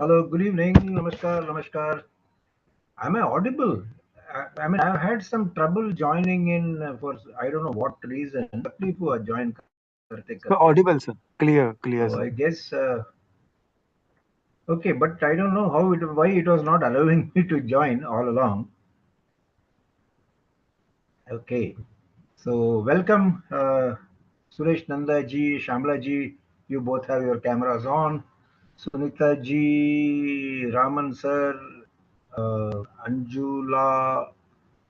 Hello, good evening. Namaskar, namaskar. Am I audible? I mean, I've had some trouble joining in for I don't know what reason. तकलीफ हुआ join करते करते. So audible, sir. So Clear, I sir. guess okay, but I don't know why it was not allowing me to join all along. Okay, so welcome, Suresh Nanda ji, Shamla ji. You both have your cameras on. Sunita ji, Raman sir, Anjula.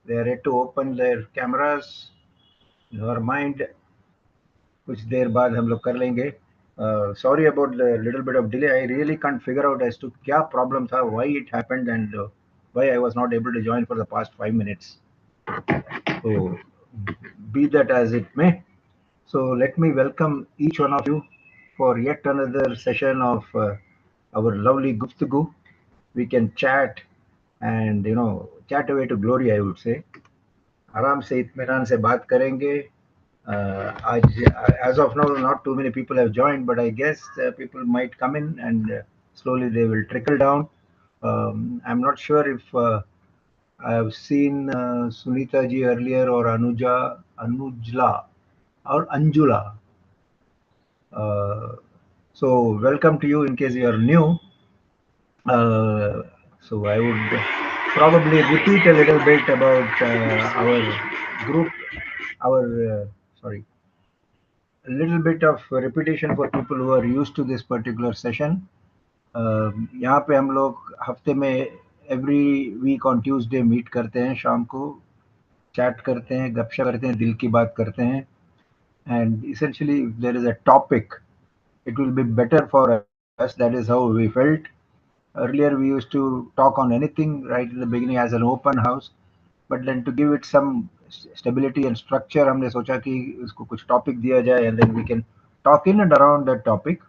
They are yet to open their cameras. Never mind. कुछ देर बाद हम लोग कर लेंगे. Sorry about the little bit of delay. I really can't figure out as to क्या problem था, why it happened, and why I was not able to join for the past 5 minutes. So be that as it may. So let me welcome each one of you for yet another session of our lovely Guftagu. We can chat and chat away to glory, I would say. आराम से इत्मीनान से बात करेंगे. आज as of now not too many people have joined, but I guess people might come in and slowly they will trickle down. I'm not sure if I have seen Sunita ji earlier or Anujla or Anjula. Uh, so welcome to you in case you are new. Uh, so I would probably repeat a little bit about our group, our sorry, a little bit of repetition for people who are used to this particular session. यहाँ पे हम लोग हफ्ते में every week on Tuesday meet करते हैं शाम को, चैट करते हैं, गपशप करते हैं, दिल की बात करते हैं. And essentially if there is a topic, it will be better for us. That is how we felt. Earlier we used to talk on anything right in the beginning as an open house, but then to give it some stability and structure, हमने सोचा कि इसको कुछ topic दिया जाए and then we can talk in and around that topic.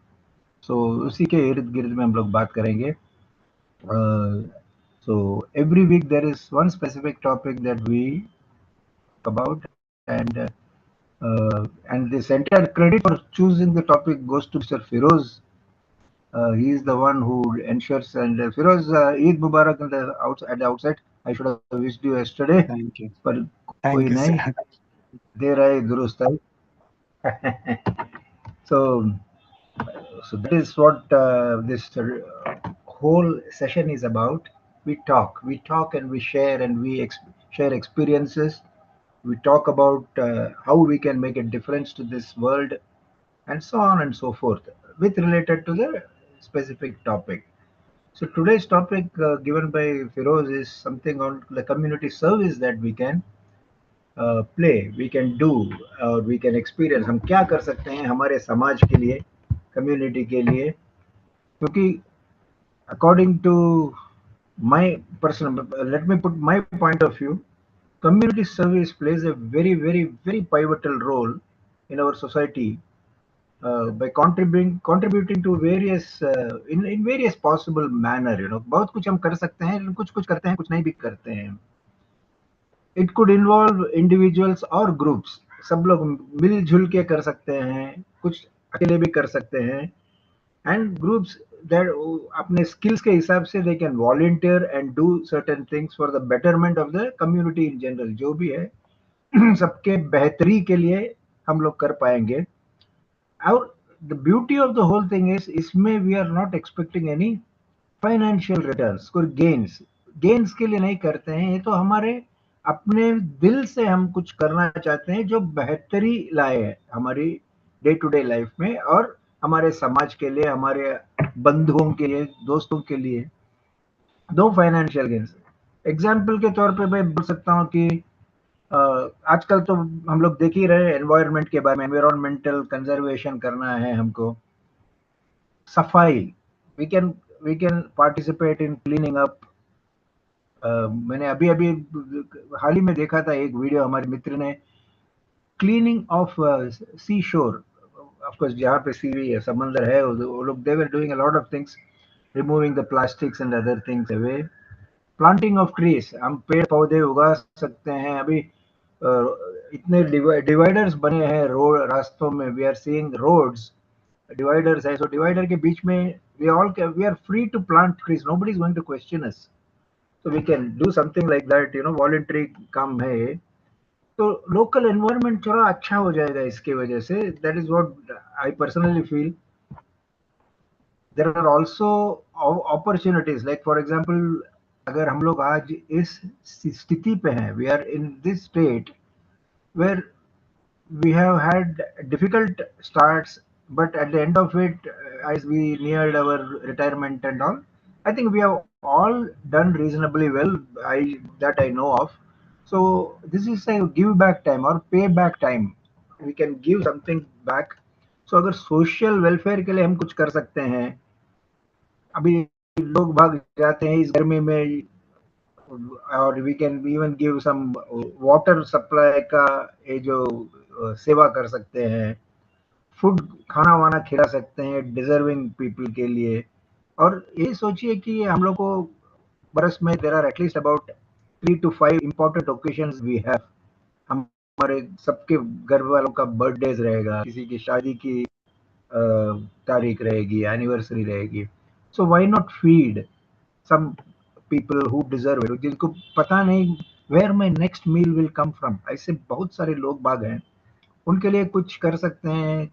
So उसी के इर्द गिर्द में हम लोग बात करेंगे. Uh, so every week there is one specific topic that we talk about, and this entire credit for choosing the topic goes to Mr. Firoz. He is the one who ensures. And Firoz, Eid Mubarak at the outset. I should have wished you yesterday, Thank you. पर कोई Thank you, नहीं, sir. देर आए दुरुस्त आए. So so that is what this whole session is about. We talk and we share, and share experiences. We talk about how we can make a difference to this world, and so on and so forth, with related to the specific topic. So today's topic given by Firoz is something on the community service that we can play, we can do, और we can experience. हम क्या कर सकते हैं हमारे समाज के लिए, कम्युनिटी के लिए. क्योंकि according to my personal, let me put my point of view, community service plays a very pivotal role in our society, by contributing to various in various possible manner. बहुत कुछ हम कर सकते हैं, कुछ कुछ करते हैं, कुछ नहीं भी करते हैं. It could involve individuals or groups. सब लोग मिलजुल के कर सकते हैं, कुछ अकेले भी कर सकते हैं. And groups that अपने skills के हिसाब से they can volunteer and do certain things for the betterment of the community in general. जो भी है सबके बेहतरी के लिए हम लोग कर पाएंगे. और the beauty of the whole thing is इसमें we are not expecting any financial returns, कोई गेन्स के लिए नहीं करते हैं. ये तो हमारे अपने दिल से हम कुछ करना चाहते हैं जो बेहतरी लाए है हमारी डे टू डे लाइफ में, और हमारे समाज के लिए, हमारे बंधुओं के लिए, दोस्तों के लिए. दो फाइनेंशियल गेन्स. एग्जाम्पल के तौर पे मैं बोल सकता हूँ कि अ, आजकल तो हम लोग देख ही रहे एनवायरनमेंट के बारे में, एनवायरमेंटल कंजर्वेशन करना है हमको, सफाई. We can participate in cleaning up. मैंने अभी अभी हाल ही में देखा था एक वीडियो, हमारे मित्र ने, क्लीनिंग ऑफ सी शोर. ऑफकोर्स जहाँ पे सी समंदर है, वो लोग they were doing a lot of things, removing the plastics and other things away. Planting of trees, हम पेड़ पौधे उगा सकते हैं. अभी इतने डिवाइडर्स बने हैं रोड रास्तों में. We are seeing roads dividers है, सो डिवाइडर के बीच में we are free to plant trees, nobody is going to question us, so we can do something like that, voluntary काम है, तो लोकल एनवायरनमेंट थोड़ा अच्छा हो जाएगा इसके वजह से, that is what I personally feel. There are also opportunities, like for example, अगर हम लोग आज इस स्थिति पे हैं, we are in this state where we have had difficult starts, but at the end of it, as we neared our retirement and all, I think we have all done reasonably well. I that I know of. So this is a give back time or pay back time. We can give something back. So अगर social welfare के लिए हम कुछ कर सकते हैं, अभी लोग भाग जाते हैं इस गर्मी में, और we can even give some water supply का, ये जो सेवा कर सकते हैं, फूड खाना वाना खिला सकते हैं डिजर्विंग पीपल के लिए. और ये सोचिए कि हम लोग को बरस में there are at least about 3 to 5 important occasions we have. हमारे सबके घर वालों का बर्थडेज रहेगा, किसी की शादी की तारीख रहेगी, एनिवर्सरी रहेगी. So why not feed some people who deserve it, जिनको पता नहीं where my next meal will come from, ऐसे बहुत सारे लोग बाग हैं, उनके लिए कुछ कर सकते हैं.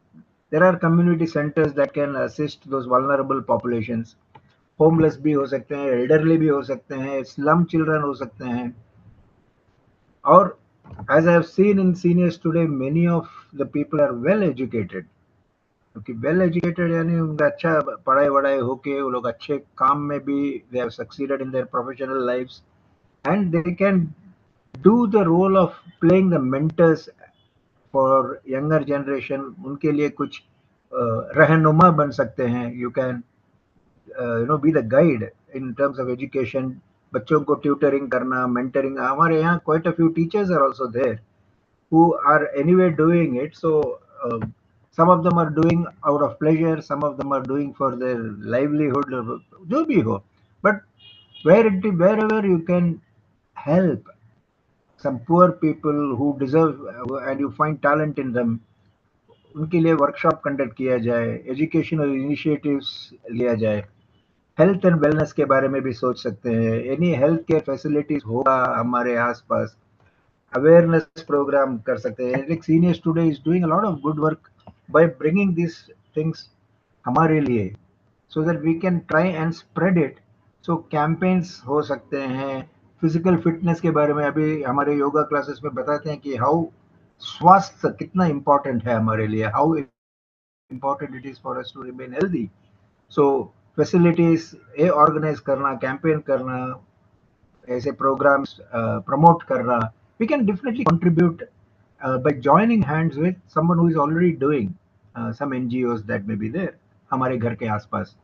There are community centres that can assist those vulnerable populations. Homeless भी हो सकते हैं, एल्डरली भी हो सकते हैं, स्लम चिल्ड्रन हो सकते हैं. और as I have seen in seniors today, many of the people are well educated, क्योंकि वेल एजुकेटेड यानी उनका अच्छा पढ़ाई वढ़ाई होके वो लोग अच्छे काम में भी they have succeeded in their professional lives, and they can do the role of playing the mentors for younger generation. उनके लिए कुछ रहनुमा बन सकते हैं. You can be the guide in terms of education. बच्चों को ट्यूटरिंग करना, मेंटरिंग, हमारे यहाँ quite a few teachers are also there who are anyway doing it. So some of them are doing out of pleasure, some of them are doing for their livelihood, जो भी हो. But wherever you can help some poor people who deserve, and you find talent in them, उनके लिए workshop conduct किया जाए, educational initiatives लिया जाए. Health and wellness के बारे में भी सोच सकते हैं. एनी हेल्थ केयर फैसिलिटीज होगा हमारे आसपास, awareness program कर सकते हैं. एक seniors today is doing a lot of good work by bringing these things हमारे लिए, so that we can try and spread it. So campaigns हो सकते हैं. फिजिकल फिटनेस के बारे में अभी हमारे योगा क्लासेस में बताते हैं कि हाउ स्वास्थ्य कितना इम्पोर्टेंट है हमारे लिए, how important it is for us to remain healthy. So facilities ये ऑर्गेनाइज करना, कैंपेन करना, ऐसे प्रोग्राम्स प्रमोट करना, we can definitely contribute by joining hands with someone who is already doing some NGOs that may be there हमारे घर के आसपास.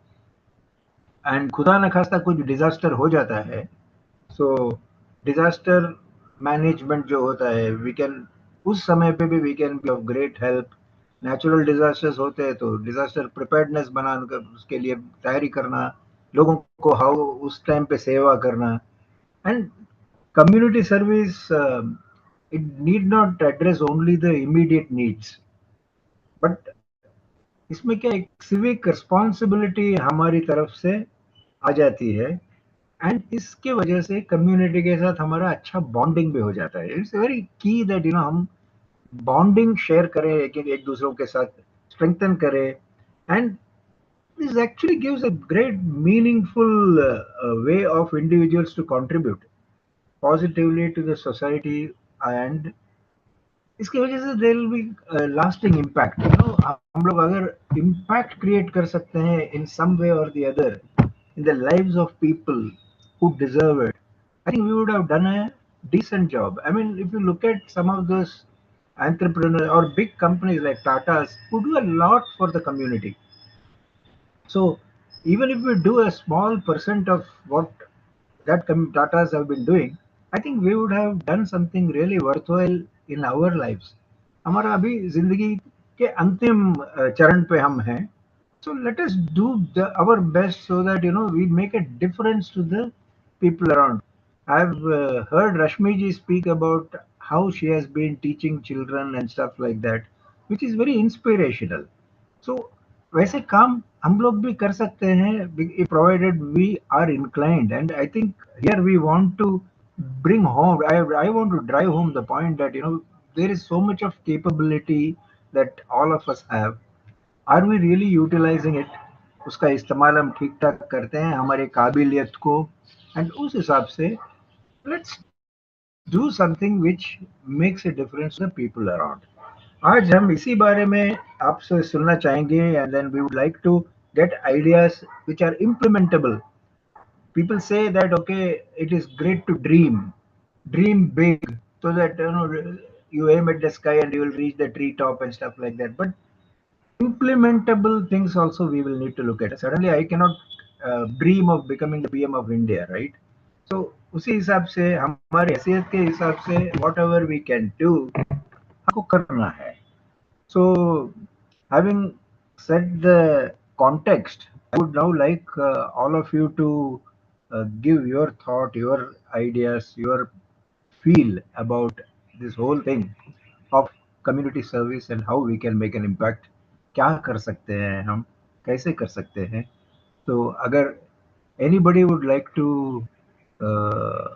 And खुदा न खास्ता कुछ डिजास्टर हो जाता है, सो डिजास्टर मैनेजमेंट जो होता है, वी कैन उस समय पे भी we can be of great help. Natural disasters होते हैं तो डिजास्टर प्रिपेयर्डनेस बनाकर उसके लिए तैयारी करना, लोगों को हाउ उस टाइम पे सेवा करना. And community service, it need not address only the immediate needs, but इसमें क्या एक civic responsibility हमारी तरफ से आ जाती है. एंड इसके वजह से कम्युनिटी के साथ हमारा अच्छा बॉन्डिंग भी हो जाता है. इट्स वेरी की दैट हम बॉन्डिंग शेयर करें, एक दूसरों के साथ स्ट्रेंथन करें. And this actually gives a great meaningful way of individuals to contribute positively to the society. And इसकी वजह से there will be lasting impact. हम लोग अगर इम्पैक्ट क्रिएट कर सकते हैं इन सम वे और the other in the lives of people who deserve it, I think we would have done a decent job. I mean, if you look at some of those entrepreneurs or big companies like Tata's who do a lot for the community. So even if we do a small percent of what that Tatas have been doing, I think we would have done something really worthwhile in our lives. हमारा अभी जिंदगी के अंतिम चरण पे हम हैं. So let us do our best so that we make a difference to the people around. I've heard Rashmi ji speak about how she has been teaching children and stuff like that, which is very inspirational. So वैसे काम हम लोग भी कर सकते हैं, provided we are inclined. And I think here we want to bring home, I want to drive home the point that, there is so much of capability that all of us have. Are we really utilizing it? उसका इस्तेमाल हम ठीक ठाक करते हैं हमारे काबिलियत को, एंड उस हिसाब से let's do something which makes a difference to the people around. आज हम इसी बारे में आपसे सुनना चाहेंगे, and then we would like to get ideas which are implementable. People say that, okay, it is great to dream big, so that you aim at the sky and you will reach the treetop and stuff like that. But implementable things also we will need to look at. Suddenly I cannot dream of becoming the PM of India, right? So उसी हिसाब से हमारी हैसियत के हिसाब से whatever we can do हमको करना है. So, having set the context, I would now like all of you to give your thought, your ideas, your feel about this whole thing of community service and how we can make an impact. क्या कर सकते हैं हम, कैसे कर सकते हैं? तो अगर anybody would like to uh,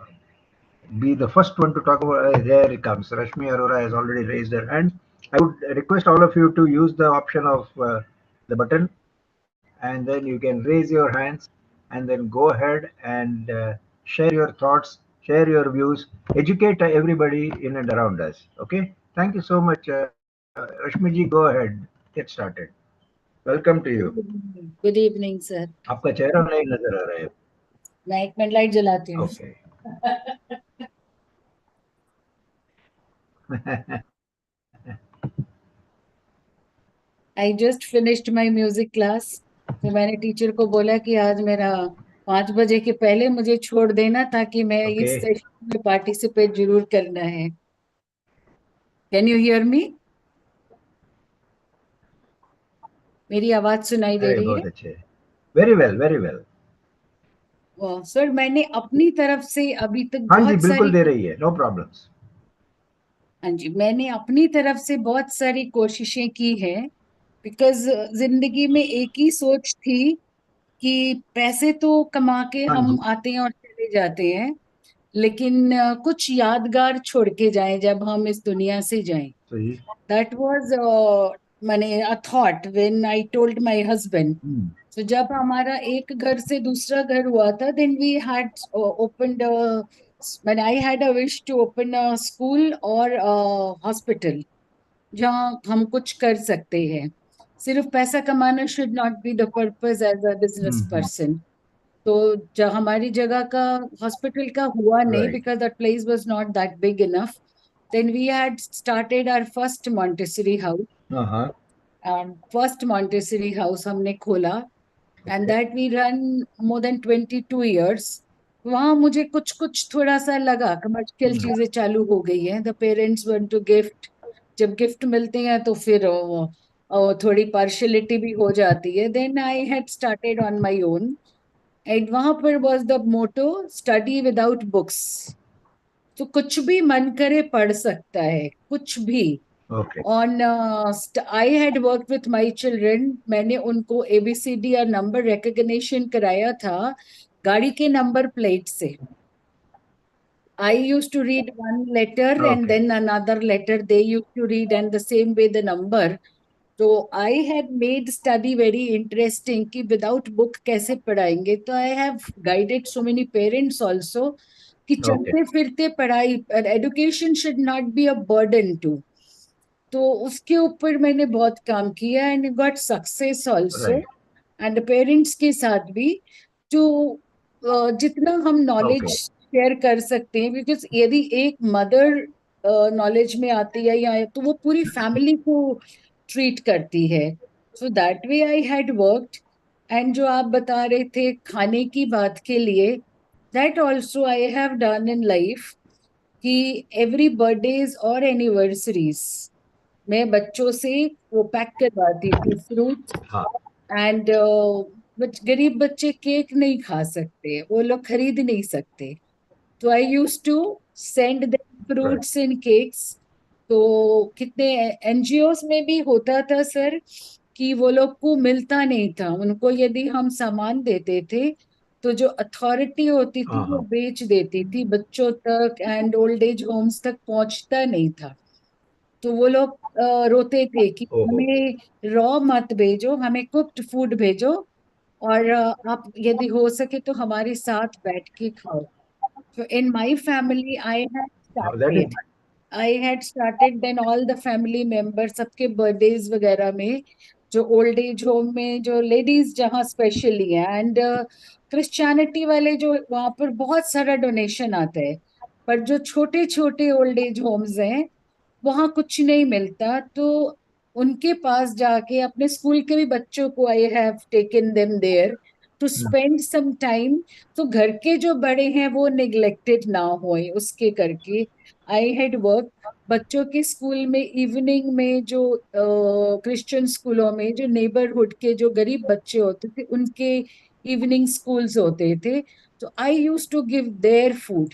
be the first one to talk about. There it comes. Rashmi Arora has already raised her hand. I would request all of you to use the option of the button, and then you can raise your hands and then go ahead and share your thoughts, share your views, educate everybody in and around us. Okay? Thank you so much. Rashmi ji, go ahead. Get started. Welcome to you. Good evening sir. आपका चेहरा नहीं नजर आ रहा है. मैं 1 minute light जलाती हूँ. Okay. I just finished my music class. तो मैंने टीचर को बोला कि आज मेरा 5 बजे के पहले मुझे छोड़ देना, ताकि मैं इस Okay. सेशन में पार्टिसिपेट जरूर करना है. Can you hear me? मेरी आवाज सुनाई दे अरे रही बहुत है? अच्छे. Very well, very well. Sir मैंने अपनी तरफ से अभी तक हाँ जी, बहुत बिल्कुल सारी दे रही है. No problems. हाँ जी, मैंने अपनी तरफ से बहुत सारी कोशिशें की है. बिकॉज जिंदगी में एक ही सोच थी कि पैसे तो कमा के हाँ हम जी. आते हैं और चले जाते हैं, लेकिन कुछ यादगार छोड़ के जाएं जब हम इस दुनिया से जाएं. सही. दैट वाज मैंने a thought when I told my husband. तो जब हमारा एक घर से दूसरा घर हुआ था, then we had opened when I had a wish to open a school और हॉस्पिटल जहाँ हम कुछ कर सकते हैं. सिर्फ पैसा कमाना should not be the purpose as a business person. तो जो हमारी जगह का हॉस्पिटल का हुआ नहीं, right. Because that place was not that big enough. Then we had started our first Montessori house. हाँ हाँ. एंड फर्स्ट मॉन्टेसरी हाउस हमने खोला, and okay. That we run more than 22 years. वहां मुझे कुछ कुछ थोड़ा सा लगा कमर्शियल चीजें चालू हो गई हैं. The parents want to gift. जब गिफ्ट मिलते हैं तो फिर थोड़ी पार्शलिटी भी हो जाती है. Then I had started on my own, and वहां पर was the motto study without books. तो कुछ भी मन करे पढ़ सकता है, कुछ भी. Okay. On I had work with my children. मैंने उनको एबीसीडी और नंबर रिकग्निशन कराया था गाड़ी के नंबर प्लेट से. I used to read one letter and okay. then another letter they used to read, and the same way the number. So I had made study very interesting कि without book कैसे पढ़ाएंगे. तो I have guided so many parents also कि okay. चलते फिरते पढ़ाई, education should not be a burden to. तो उसके ऊपर मैंने बहुत काम किया and got success also. Right. And parents के साथ भी. तो जितना हम नॉलेज ओके. शेयर कर सकते हैं, बिकॉज यदि एक मदर नॉलेज में आती है या तो वो पूरी फैमिली को ट्रीट करती है. So that way I had worked. And जो आप बता रहे थे खाने की बात के लिए, that also I have done in life कि एवरी बर्थडेज और एनिवर्सरीज मैं बच्चों से वो पैक करवाती थी फ्रूट्स. हाँ. एंड गरीब बच्चे केक नहीं खा सकते, वो लोग खरीद नहीं सकते. तो I use to send them right. Fruits in cakes. तो कितने एनजीओस में भी होता था सर कि वो लोग को मिलता नहीं था। उनको यदि हम सामान देते थे तो जो अथॉरिटी होती थी वो Uh-huh. बेच देती थी, बच्चों तक एंड ओल्ड एज होम्स तक पहुंचता नहीं था। तो वो लोग रोते थे कि Oh, oh, oh. हमें रॉ मत भेजो, हमें कुक्ड फूड भेजो, और आप यदि हो सके तो हमारे साथ बैठ के खाओ। So in my family, That is I had started then all the family members सबके बर्थडेज वगैरह में, जो ओल्ड एज होम में जो लेडीज जहाँ स्पेशली है, एंड क्रिश्चियनिटी वाले जो वहाँ पर बहुत सारा डोनेशन आता है, पर जो छोटे छोटे ओल्ड एज होम्स हैं वहाँ कुछ नहीं मिलता, तो उनके पास जाके अपने स्कूल के भी बच्चों को I have taken them there to spend some time. तो घर के जो बड़े हैं वो निग्लेक्टेड ना होए उसके करके आई हैड वर्क बच्चों के स्कूल में इवनिंग में, जो क्रिश्चियन स्कूलों में जो नेबरहुड के जो गरीब बच्चे होते थे उनके इवनिंग स्कूल्स होते थे, तो I use to give their food,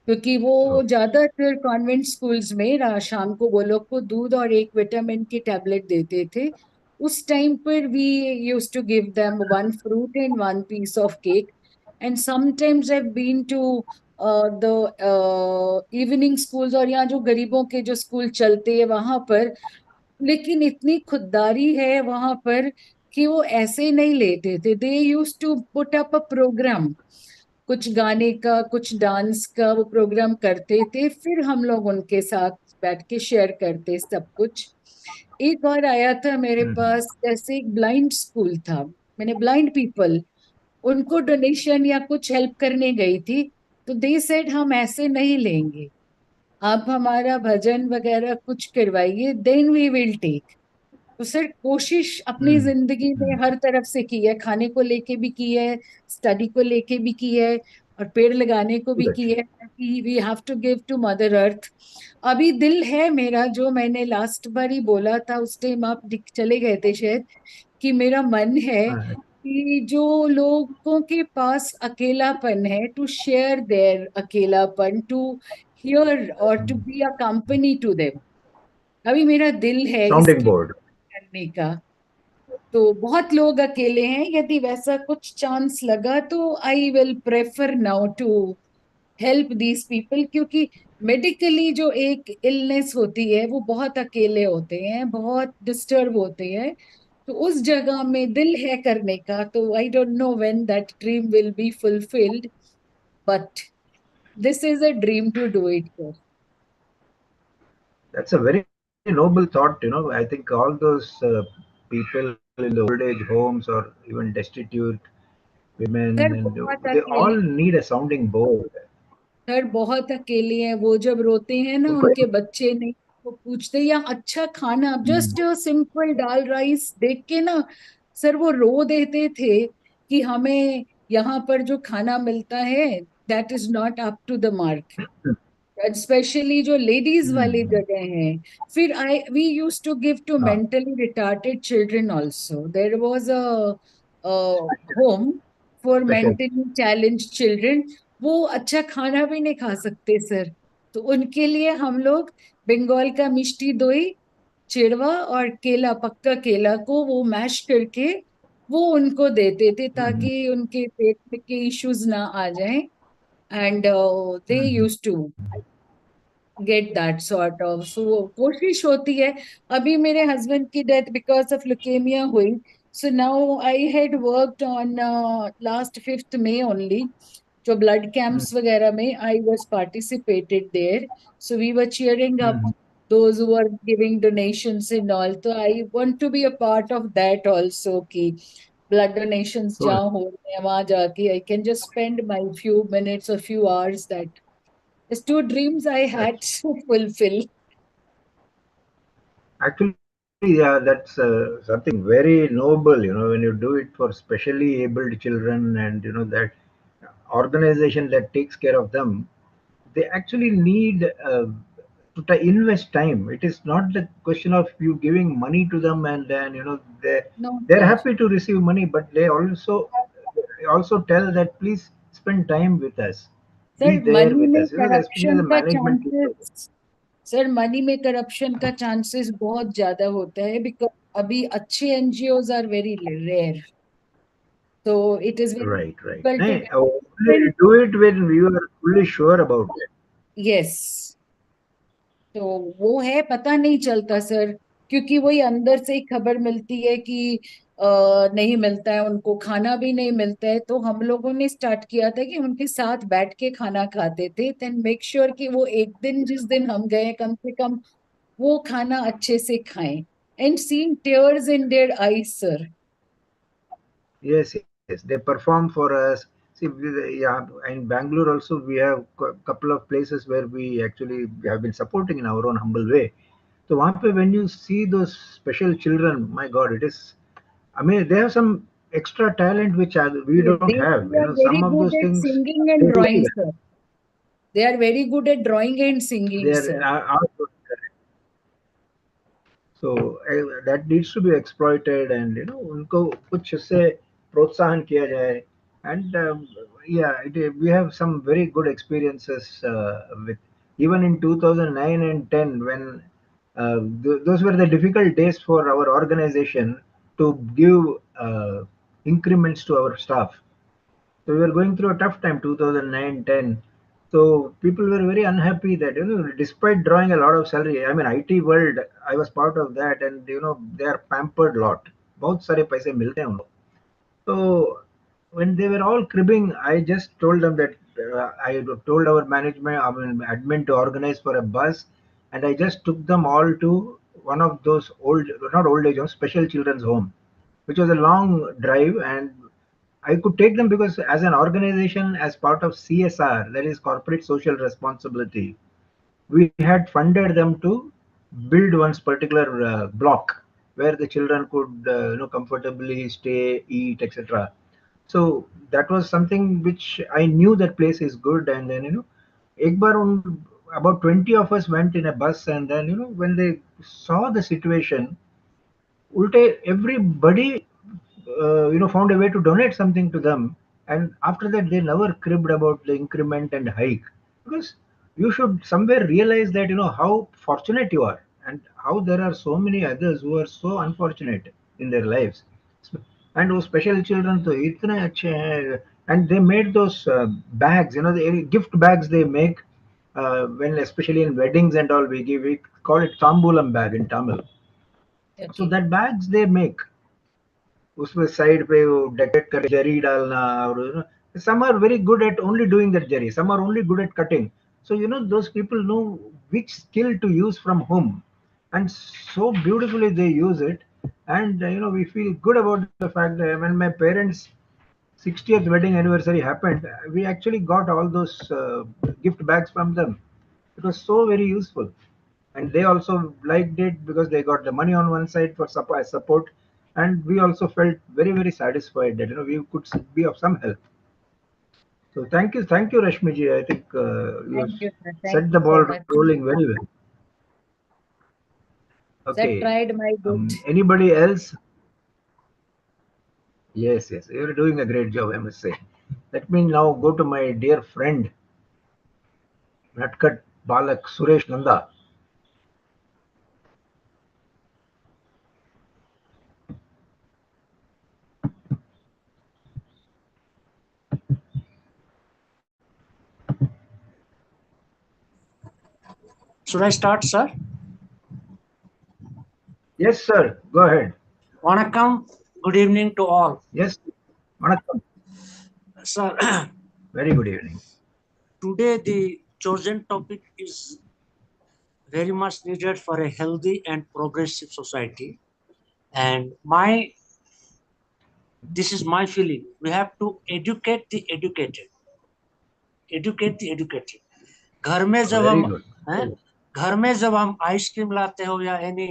क्योंकि वो oh. ज्यादातर कॉन्वेंट स्कूल्स में शाम को वो लोग को दूध और एक विटामिन की टैबलेट देते थे। उस टाइम पर we use to give them one fruit and one piece of cake, and sometimes I have been to the evening schools, और यहाँ जो गरीबों के जो स्कूल चलते हैं वहां पर, लेकिन इतनी खुददारी है वहां पर कि वो ऐसे नहीं लेते थे। They use to put up a programme, कुछ गाने का कुछ डांस का वो प्रोग्राम करते थे, फिर हम लोग उनके साथ बैठ के शेयर करते सब कुछ। एक और आया था मेरे Mhm. पास, जैसे एक ब्लाइंड स्कूल था, मैंने ब्लाइंड पीपल उनको डोनेशन या कुछ हेल्प करने गई थी, तो दे सेड हम ऐसे नहीं लेंगे, आप हमारा भजन वगैरह कुछ करवाइए देन वी विल टेक। तो सर कोशिश अपनी Mhm. जिंदगी में Mhm. हर तरफ से की है, खाने को लेके भी की है, स्टडी को लेके भी की है, और पेड़ लगाने को भी Good की actually. है, कि we have to give to mother earth. अभी दिल है मेरा, जो मैंने लास्ट बार ही बोला था, उस टाइम आप चले गए थे शायद, कि मेरा मन है Uh, कि जो लोगों के पास अकेलापन है, टू शेयर देयर अकेलापन, टू हियर और to be a company to them. अभी मेरा दिल है Sounding इसके board. करने का। तो बहुत लोग अकेले हैं, यदि वैसा कुछ चांस लगा तो I will prefer now to help these people, क्योंकि मेडिकली जो एक इलनेस होती है वो बहुत अकेले होते हैं, बहुत डिस्टर्ब होते हैं। तो उस जगह में दिल है करने का, तो I don't know when that dream will be fulfilled, but this is a dream to do it sir. That's a very noble thought. I think all those people in the old age homes or even destitute women, sir and बहुत they अकेले, all need a sounding board. Sir बहुत अकेले हैं वो, जब रोते हैं ना उनको उनके बच्चे नहीं, वो पूछते या अच्छा खाना हम्म, जस्ट सिंपल दाल राइस देख के ना, सर वो रो देते थे कि हमें यहाँ पर जो खाना मिलता है that is not up to the mark, specially जो लेडीज वाली हम्म, जगह हैं। फिर I we use to give to हाँ, mentally retarded children also, there was a home for special. Mentally challenge children. वो अच्छा खाना भी नहीं खा सकते सर, तो उनके लिए हम लोग बंगाल का मिष्टी दोई, चिड़वा और केला, पक्का केला को वो मैश करके वो उनको देते थे, हम्म, ताकि उनके पेट में के इश्यूज ना आ जाएं, and they hmm, use to get that sort of. So कोशिश होती है। अभी मेरे हस्बैंड की डेथ बिकॉज ऑफ ल्यूकेमिया हुई, so now I had worked on last 5th May only, जो ब्लड हम्म, कैंप्स वगैरह में I was participated there, so we were cheering up hmm, those who are giving donations and all, तो आई want to be a part of that also, कि blood donations cool. जहाँ हो रहे हैं वहां जाके I can just spend my few minutes or few hours, that there's two dreams I had That's to fulfill. actually, yeah, that's something very noble. When you do it for specially abled children, and that organization that takes care of them, they actually need to invest time. It is not the question of you giving money to them and then No, they're sir. happy to receive money, but they also tell that please spend time with us, be sir there money with में us, especially corruption the का management people. Chances, sir money में corruption का chances बहुत ज्यादा होता है, because अभी अच्छे NGOs are very rare, so it is very Right, right. difficult to नहीं, get only different. do it when you are fully sure about it. Yes, तो वो है, पता नहीं चलता सर, क्योंकि वही अंदर से ही खबर मिलती है कि नहीं मिलता है, उनको खाना भी नहीं मिलता है। तो हम लोगों ने स्टार्ट किया था कि उनके साथ बैठ के खाना खाते थे, देन मेक श्योर कि वो एक दिन जिस दिन हम गए कम से कम वो खाना अच्छे से खाएं। And seeing tears in their eyes sir. Yes, yes, they perform for us. See, yeah, in Bangalore also we have a couple of places where we actually have been supporting in our own humble way. So वहाँ पे when you see those special children, my God, it is. I mean, they have some extra talent which we Yes, don't have. they You are know, very some of good those at things singing and they do drawing very sir. They are very good at drawing and well. singing They sir. are so that needs to be exploited, and उनको कुछ उससे प्रोत्साहन किया जाए. And yeah, we have some very good experiences with, even in 2009 and 10, when those were the difficult days for our organization to give increments to our staff. So we were going through a tough time, 2009-10. So people were very unhappy that, despite drawing a lot of salary, I mean, IT world, I was part of that, and they are pampered lot. बहुत सारे पैसे मिलते हैं उनको. So when they were all cribbing, I just told them that I told our management, I mean, admin, to organize for a bus, and I just took them all to one of those not old age homes, special children's home, which was a long drive, and I could take them because as an organization, as part of CSR, that is corporate social responsibility, we had funded them to build one particular block where the children could comfortably stay, eat, etc. So that was something which I knew that place is good. And then एक बार about 20 of us went in a bus, and then when they saw the situation, ulte everybody found a way to donate something to them. And after that, they never cribbed about the increment and hike, because you should somewhere realize that how fortunate you are, and how there are so many others who are so unfortunate in their lives. And those special children तो इतने अच्छे हैं. And they made those bags, the gift bags they make, when especially in weddings and all, we call it tambulam bag in Tamil. So Okay. that bags they make, उसमें side पे वो decorate कर जरी डालना, और some are very good at only doing that jari, some are only good at cutting. So those people know which skill to use from whom, and so beautifully they use it. And we feel good about the fact that when my parents 60th wedding anniversary happened, we actually got all those gift bags from them. It was so very useful, and they also liked it because they got the money on one side for support, and we also felt very very satisfied that we could be of some help. So thank you, Rashmiji. I think you have Thank you, sir. Thank set you the so ball much. rolling very well. Sir Okay. tried my good. Anybody else? Yes, yes, you're doing a great job, I must say. Let me now go to my dear friend, Natkat Balak Suresh Nanda. Should I start, sir? Yes, sir. Go ahead. Vanakkam. Good evening to all. Yes. Vanakkam. Sir, Very good evening. today the chosen topic is very much needed for a healthy and progressive society. And this is my feeling. We have to educate the educated. Educate the educated. घर में जब Very हम good. हैं, घर में जब हम ice cream लाते हो या एनी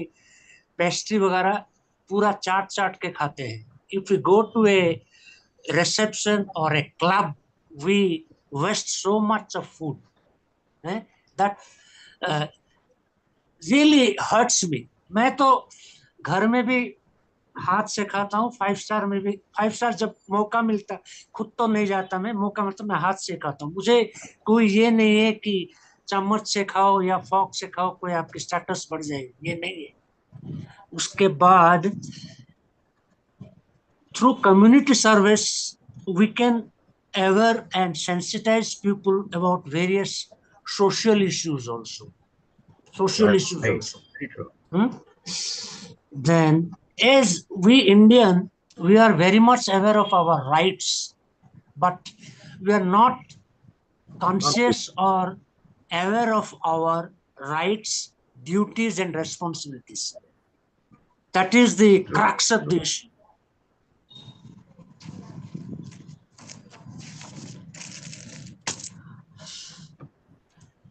पेस्ट्री वगैरह पूरा चाट चाट के खाते हैं. If we go to a reception or a club, we waste so much of food. That really hurts me. मैं तो घर में भी हाथ से खाता हूँ, 5 स्टार में भी. 5 स्टार जब मौका मिलता, खुद तो नहीं जाता, मैं मौका मिलता मैं हाथ से खाता हूँ. मुझे कोई ये नहीं है कि चम्मच से खाओ या फॉक से खाओ कोई आपकी स्टेटस बढ़ जाएगी, ये नहीं है. उसके बाद through community service we can aware and sensitize people about various social issues also. Social issues Right. also. Very true. Hmm? Then, as we Indian, we are very much aware of our rights, but we are not conscious or aware of our rights, duties, and responsibilities. That is the True. crux of the issue.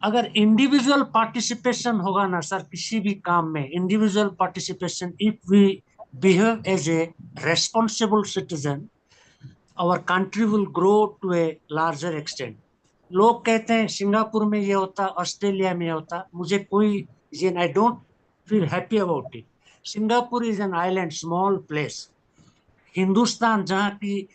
अगर individual participation होगा ना sir किसी भी काम में, individual participation, if we behave as a responsible citizen, our country will grow to a larger extent. लोग कहते हैं सिंगापुर में ये होता, ऑस्ट्रेलिया में ये होता, मुझे कोई ये I don't feel happy about it. Singapore is an island, small place. Hindustan जहाँ की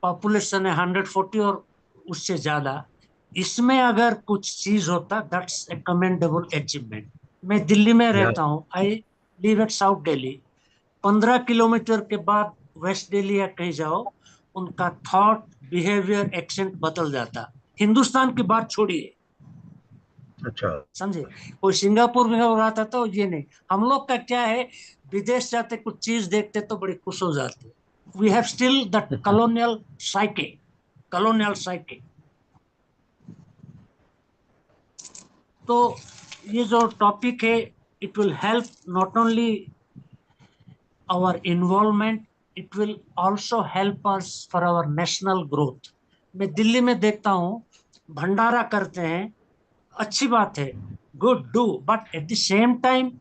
पॉपुलेशन है 140 और उससे ज्यादा, इसमें अगर कुछ चीज होता, दैट्स ए कमेंडेबल अचीवमेंट. मैं दिल्ली में Yeah. रहता हूँ, I live at south Delhi. 15 kilometre के बाद वेस्ट दिल्ली या कहीं जाओ, उनका थॉट, बिहेवियर, एक्सेंट बदल जाता. हिंदुस्तान की बात छोड़िए, अच्छा. समझे. कोई सिंगापुर में हो रहा था तो ये नहीं. हम लोग का क्या है, विदेश जाते कुछ चीज देखते तो बड़े खुश हो जाते. We have still that colonial psyche. Colonial psyche. तो ये जो टॉपिक है, it will help not only our involvement, it will also help us for our national growth. मैं दिल्ली में देखता हूँ भंडारा करते हैं, अच्छी बात है, good do, but at the same time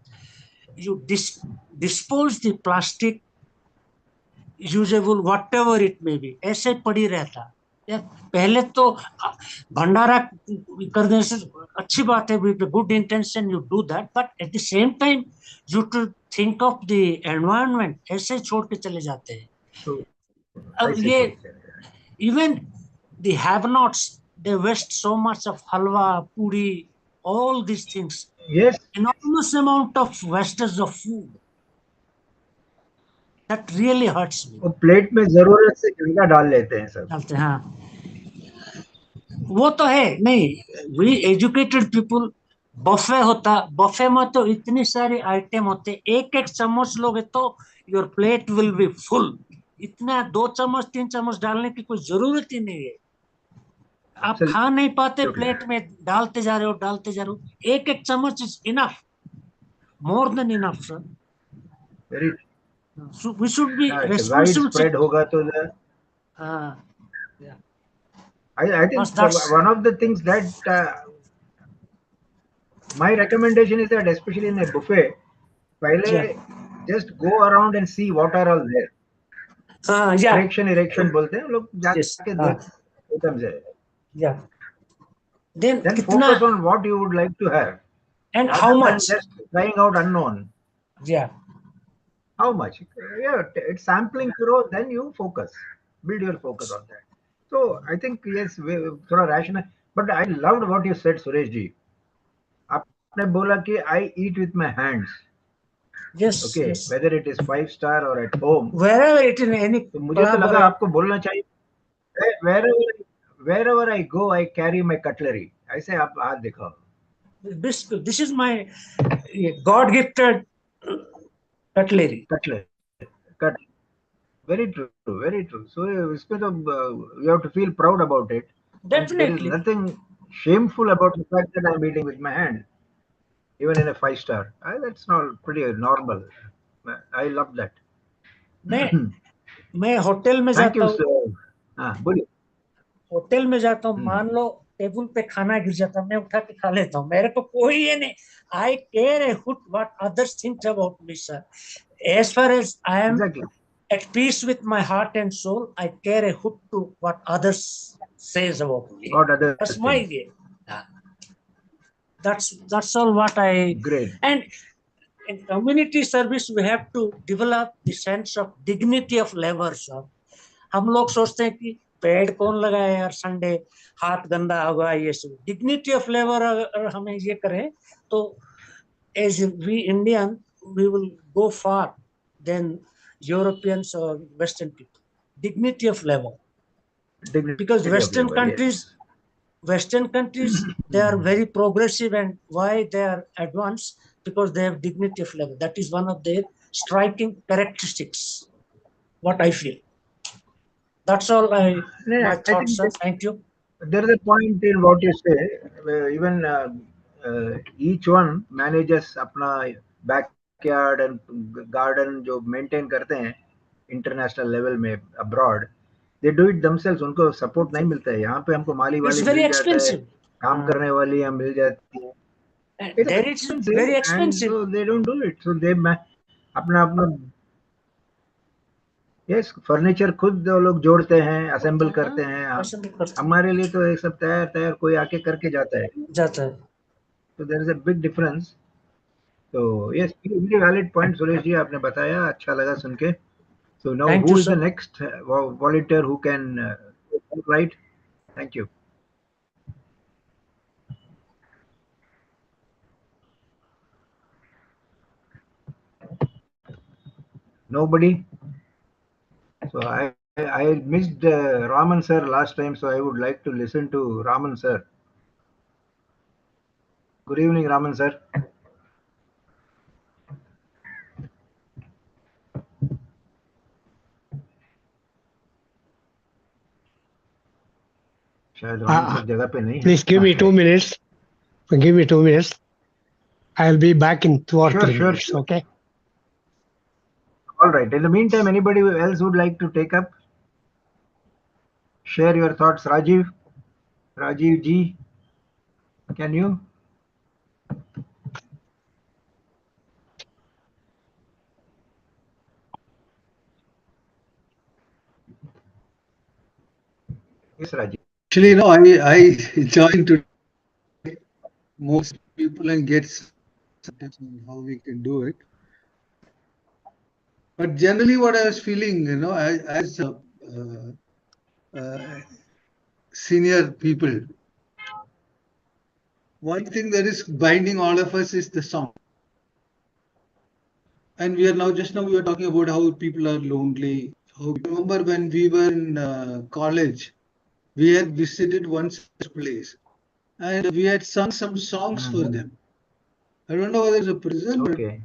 you dispose the plastic usable what ever it may be, ऐसे पड़ी रहता. या पहले तो भंडारा कर देने से अच्छी बात है, with good intention you do that, but at the same time you to think of the environment. ऐसे छोड़ के चले जाते हैं. So, अब I see. ये even the have-nots, they waste so much of halwa, puri, all these things. Yes. Enormous amount of wastage of food. That really hurts me. वो plate में जरूरत से ज्यादा डाल लेते हैं सब. डालते हैं, हाँ, वो तो है. नहीं, वी एजुकेटेड पीपल, बफे होता, बफे में तो इतनी सारी आइटम होते, एक एक चम्मच लोगे तो your plate will be full. इतना 2 चम्मच 3 चम्मच डालने की कोई जरूरत ही नहीं है. आप खा नहीं पाते, प्लेट में डालते जा रहे हो, डालते जा रहे हो. एक एक चम्मच is enough, more than enough sir. Very. So we should be Yeah, it's a responsible. widespread होगा तो हाँ, yeah. I think Because that's one of the things that my recommendation is that especially in a buffet, पहले yeah. just go around and see what are all there. Yeah. Erection बोलते हैं लोग, Yes. जाके देख एकदम से. Yeah. Then कितना focus on what you would like to have and rather how than much? just trying out unknown. Yeah. How much? Yeah, it's sampling करो, then you focus, build your focus on that. So I think yes, थोड़ा rational. But I loved what you said, Suresh ji. आपने बोला कि I eat with my hands. Yes. Okay, Yes. whether it is 5-star or at home. Wherever it is, any तो मुझे तो लगा आपको बोलना चाहिए. Wherever I go, I carry my cutlery. ऐसे आप हाथ दिखाओ. This is my God gifted cutlery. Cut. Very true, very true. So इसमें तो you have to feel proud about it. Definitely. And there is nothing shameful about the fact that I'm eating with my hand, even in a 5-star. That's not pretty normal. I love that. मैं hotel में Thank जाता you, हूँ. sir. हाँ, बोलिए. Hotel में जाता हूँ, मान लो टेबल पे खाना गिर जाता, मैं उठा के खा लेता हूँ. मेरे को कोई ये नहीं. I care a hoot what others think about me sir. As far as I am at peace with my heart and soul, I care a hoot to what others says about me. That's my idea. That's all what I. Great. And in community service, we have to develop the sense of dignity of labor. sir. हम लोग सोचते हैं कि पेड़ कौन लगाए यार, Sunday हाथ गंदा होगा, ये सब. डिग्निटी ऑफ लेबर अगर हमें ये करें तो as we Indian we will go far than Europeans or Western people. Dignity of level. Because Dignity of labor, yes. Western countries, they are very progressive, and why they are advanced? Because they have dignity of level. That is one of their striking characteristics. What I feel. That's all No, my I thoughts, think sir. Thank you. there is a point in what you say. Even each one manages अपना backyard and garden जो maintain करते हैं international level में abroad, they do it themselves. उनको support नहीं मिलता है. यहाँ पे हमको माली It's वाली very मिल जाता है, expensive. काम करने वाली हम मिल जाती है. It's There it's expensive, very and expensive. so they don't do it. So they अपना अपना यस फर्नीचर खुद वो लोग जोड़ते हैं, असेंबल करते हैं. Assemble करते हमारे लिए तो ये सब तैयार तैयार कोई आके करके जाता है. जाता है. तो there is a big difference. तो yes, very valid point Suresh ji आपने बताया, अच्छा लगा सुन के. So now Thank you, who is the sir. Next volunteer who can write? Thank you. Nobody. So I missed Raman sir last time, so I would like to listen to Raman sir. Good evening, Raman sir. शायद Raman sir जगह पे नहीं है. Please give me 2 minutes. Give me 2 minutes. I'll be back in 2 or 3 Sure. minutes. Okay. All right. In the meantime, anybody else would like to take up? Share your thoughts, Rajiv. Rajiv ji, can you? Yes, Rajiv. Actually, no, I joined to most people and get tips on how we can do it. But generally, what I was feeling, as senior people, one thing that is binding all of us is the song. And we were talking about how people are lonely. Remember when we were in college, we had visited one such place and we had sung some songs for them. I don't know whether it's a prison. Okay.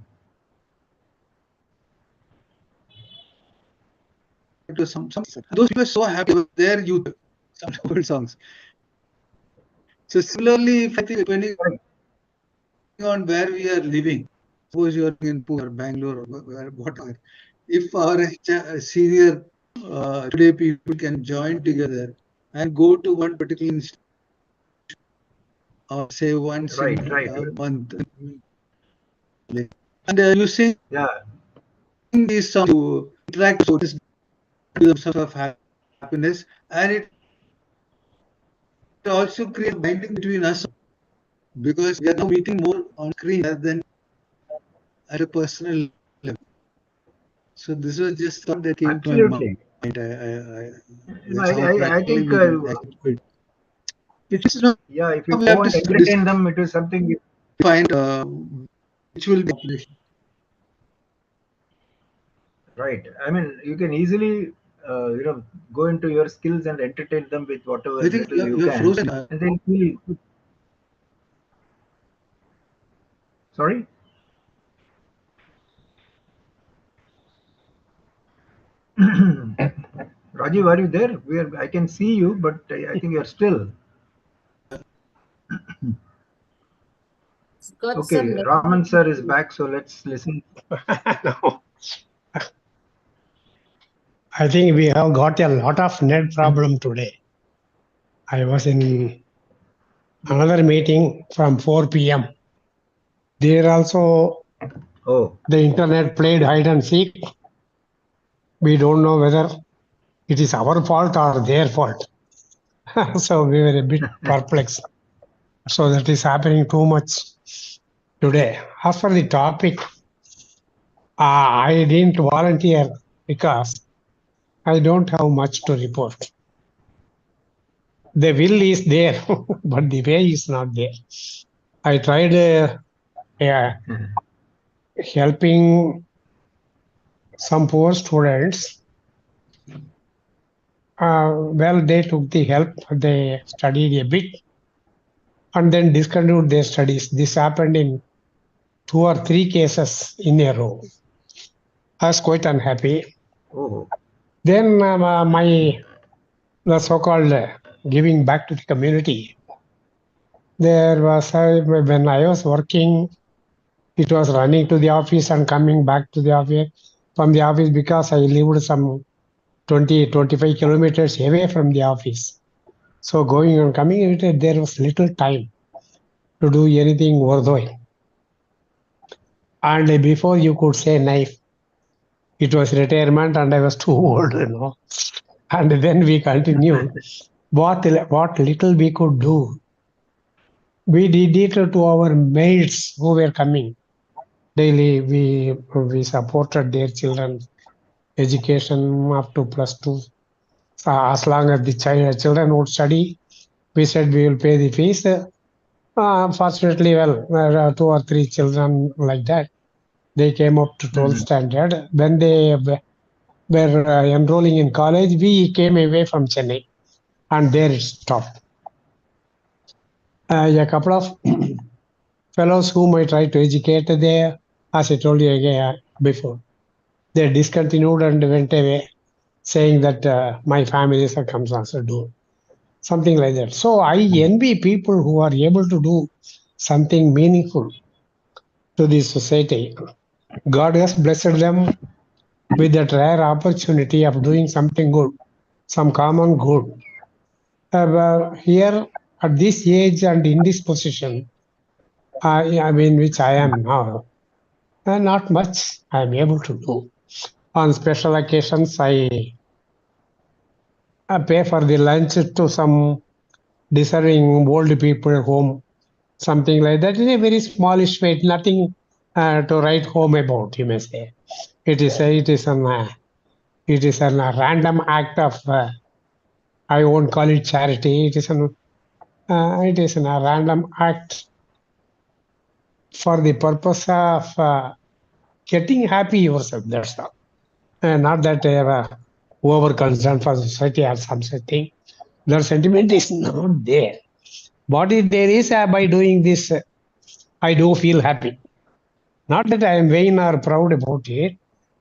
It was some those people were so happy with their youth, some old songs. So similarly, if I think depending on where we are living, suppose you are in Pune or Bangalore or whatever, if our senior today people can join together and go to one particular institution, or say once in a month, and you sing these songs to interact with this sense of happiness, and it also creates binding between us because we are now meeting more on screen rather than at a personal level. So this was just thought that came to my mind. I think it is not. Yeah, if you go and entertain them, it is something you find which will be population. Right. I mean, you can easily go into your skills and entertain them with whatever I think little you you're can, frozen. and then feel. Sorry. Rajiv, are you there? I can see you, but I think you're still. Okay, Raman sir is back, so let's listen. No. I think we have got a lot of net problem today. I was in another meeting from 4 p.m. There also, the internet played hide and seek. We don't know whether it is our fault or their fault. So we were a bit perplexed. So that is happening too much today. As for the topic, I didn't volunteer because I don't have much to report. The will is there, but the way is not there. I tried helping some poor students. Well, they took the help, they studied a bit and then discontinued their studies. This happened in 2 or 3 cases in a row. I was quite unhappy. Oh, Then the so-called giving back to the community. There was when I was working, it was running to the office and coming back to the office from the office because I lived some 20-25 kilometers away from the office. So going and coming, there was little time to do anything worthwhile. And before you could say knife, it was retirement and I was too old, And then we continued. What little we could do, we did it to our maids who were coming. Daily, we supported their children education up to +2. As long as the children would study, we said we will pay the fees. Fortunately, well, there are 2 or 3 children like that. They came up to 12th standard. When they were enrolling in college, we came away from Chennai, and there it stopped. A couple of fellows whom I tried to educate there, as I told you again before, they discontinued and went away, saying that my family circumstances do something like that. So I envy people who are able to do something meaningful to the society. God has blessed them with that rare opportunity of doing something good, some common good. Here at this age and in this position, I mean, which I am now, not much I am able to do. On special occasions, I pay for the lunch to some deserving old people home, something like that in a very smallish way, nothing to write home about, you may say. It is a random act of, I won't call it charity. It is a random act for the purpose of getting happy yourself. That's all. Not that over concern for society or some such thing. The sentiment is not there. What is there is by doing this, I do feel happy. Not that I am vain or proud about it,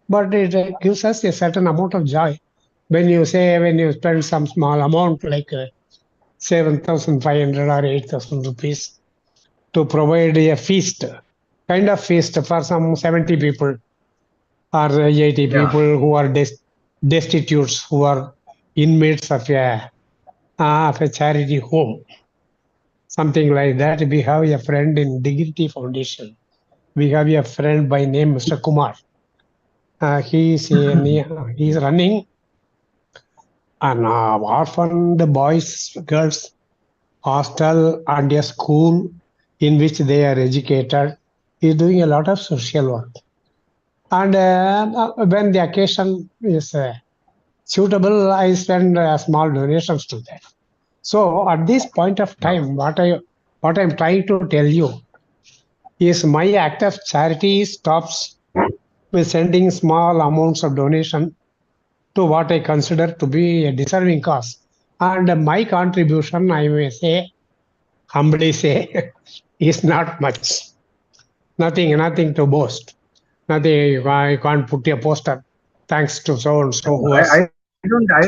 but it gives us a certain amount of joy. When you spend some small amount like 7,500 or 8,000 rupees to provide a feast, kind of feast for some 70 people or 80 people who are destitutes, who are inmates of a charity home, something like that. We have a friend in Dignity Foundation. We have a friend by name Mr. Kumar. He's running an orphaned boys, girls hostel and a school in which they are educated. He's doing a lot of social work. And when the occasion is suitable, I spend small donations to that. So at this point of time, what I'm trying to tell you is my act of charity stops with sending small amounts of donation to what I consider to be a deserving cause. And my contribution, I may say, humbly say, is not much. Nothing to boast. Nothing. I can't put a poster. Thanks to so and so.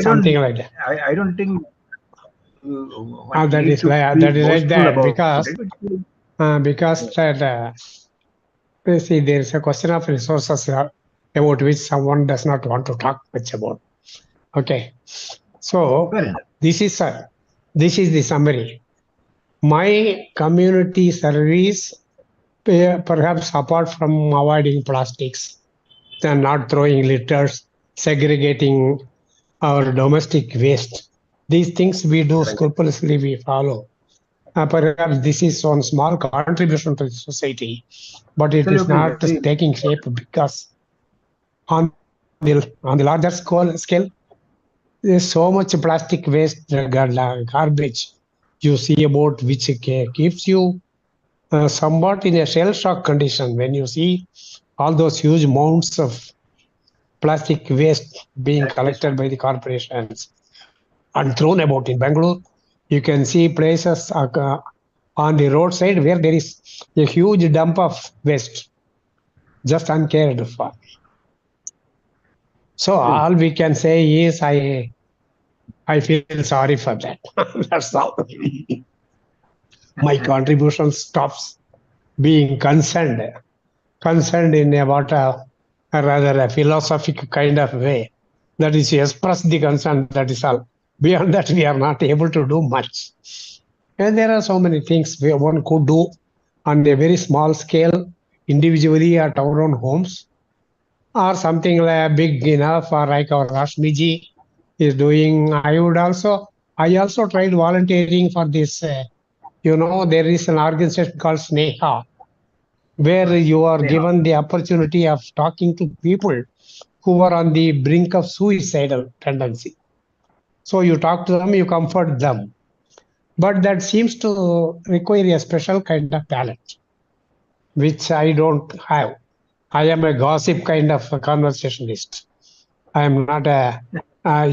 Something like that. I don't think that is like that because you see, there is a question of resources about which someone does not want to talk much about. Okay, so this is the summary. My community service, perhaps apart from avoiding plastics, and not throwing litters, segregating our domestic waste. These things we do scrupulously, we follow. Perhaps this is one small contribution to the society, but it is not taking shape because on the larger scale, there's so much plastic waste, garbage you see about, which keeps you somewhat in a shell shock condition when you see all those huge mounds of plastic waste being collected by the corporations and thrown about. In Bangalore, you can see places on the roadside where there is a huge dump of waste just uncared for. So all we can say is I feel sorry for that. That's all. My contribution stops being concerned in about a rather a philosophical kind of way. That is, you express the concern, that is all. Beyond that, we are not able to do much. And there are so many things one could do on a very small scale, individually at our own homes, or something like big enough, or like our Rashmiji is doing. I also tried volunteering for this. There is an organization called Sneha, where you are given the opportunity of talking to people who are on the brink of suicidal tendency. So you talk to them, you comfort them. But that seems to require a special kind of talent, which I don't have. I am a gossip kind of a conversationalist. I am not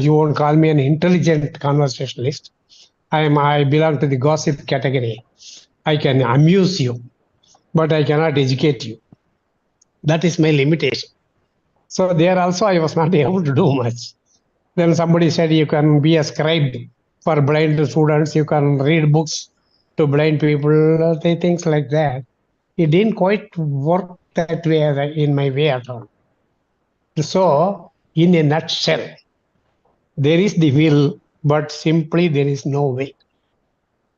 you won't call me an intelligent conversationalist. I belong to the gossip category. I can amuse you, but I cannot educate you. That is my limitation. So there also I was not able to do much. Then somebody said you can be a scribe for blind students, you can read books to blind people, things like that. It didn't quite work that way in my way at all. So, in a nutshell, there is the will, but simply there is no way.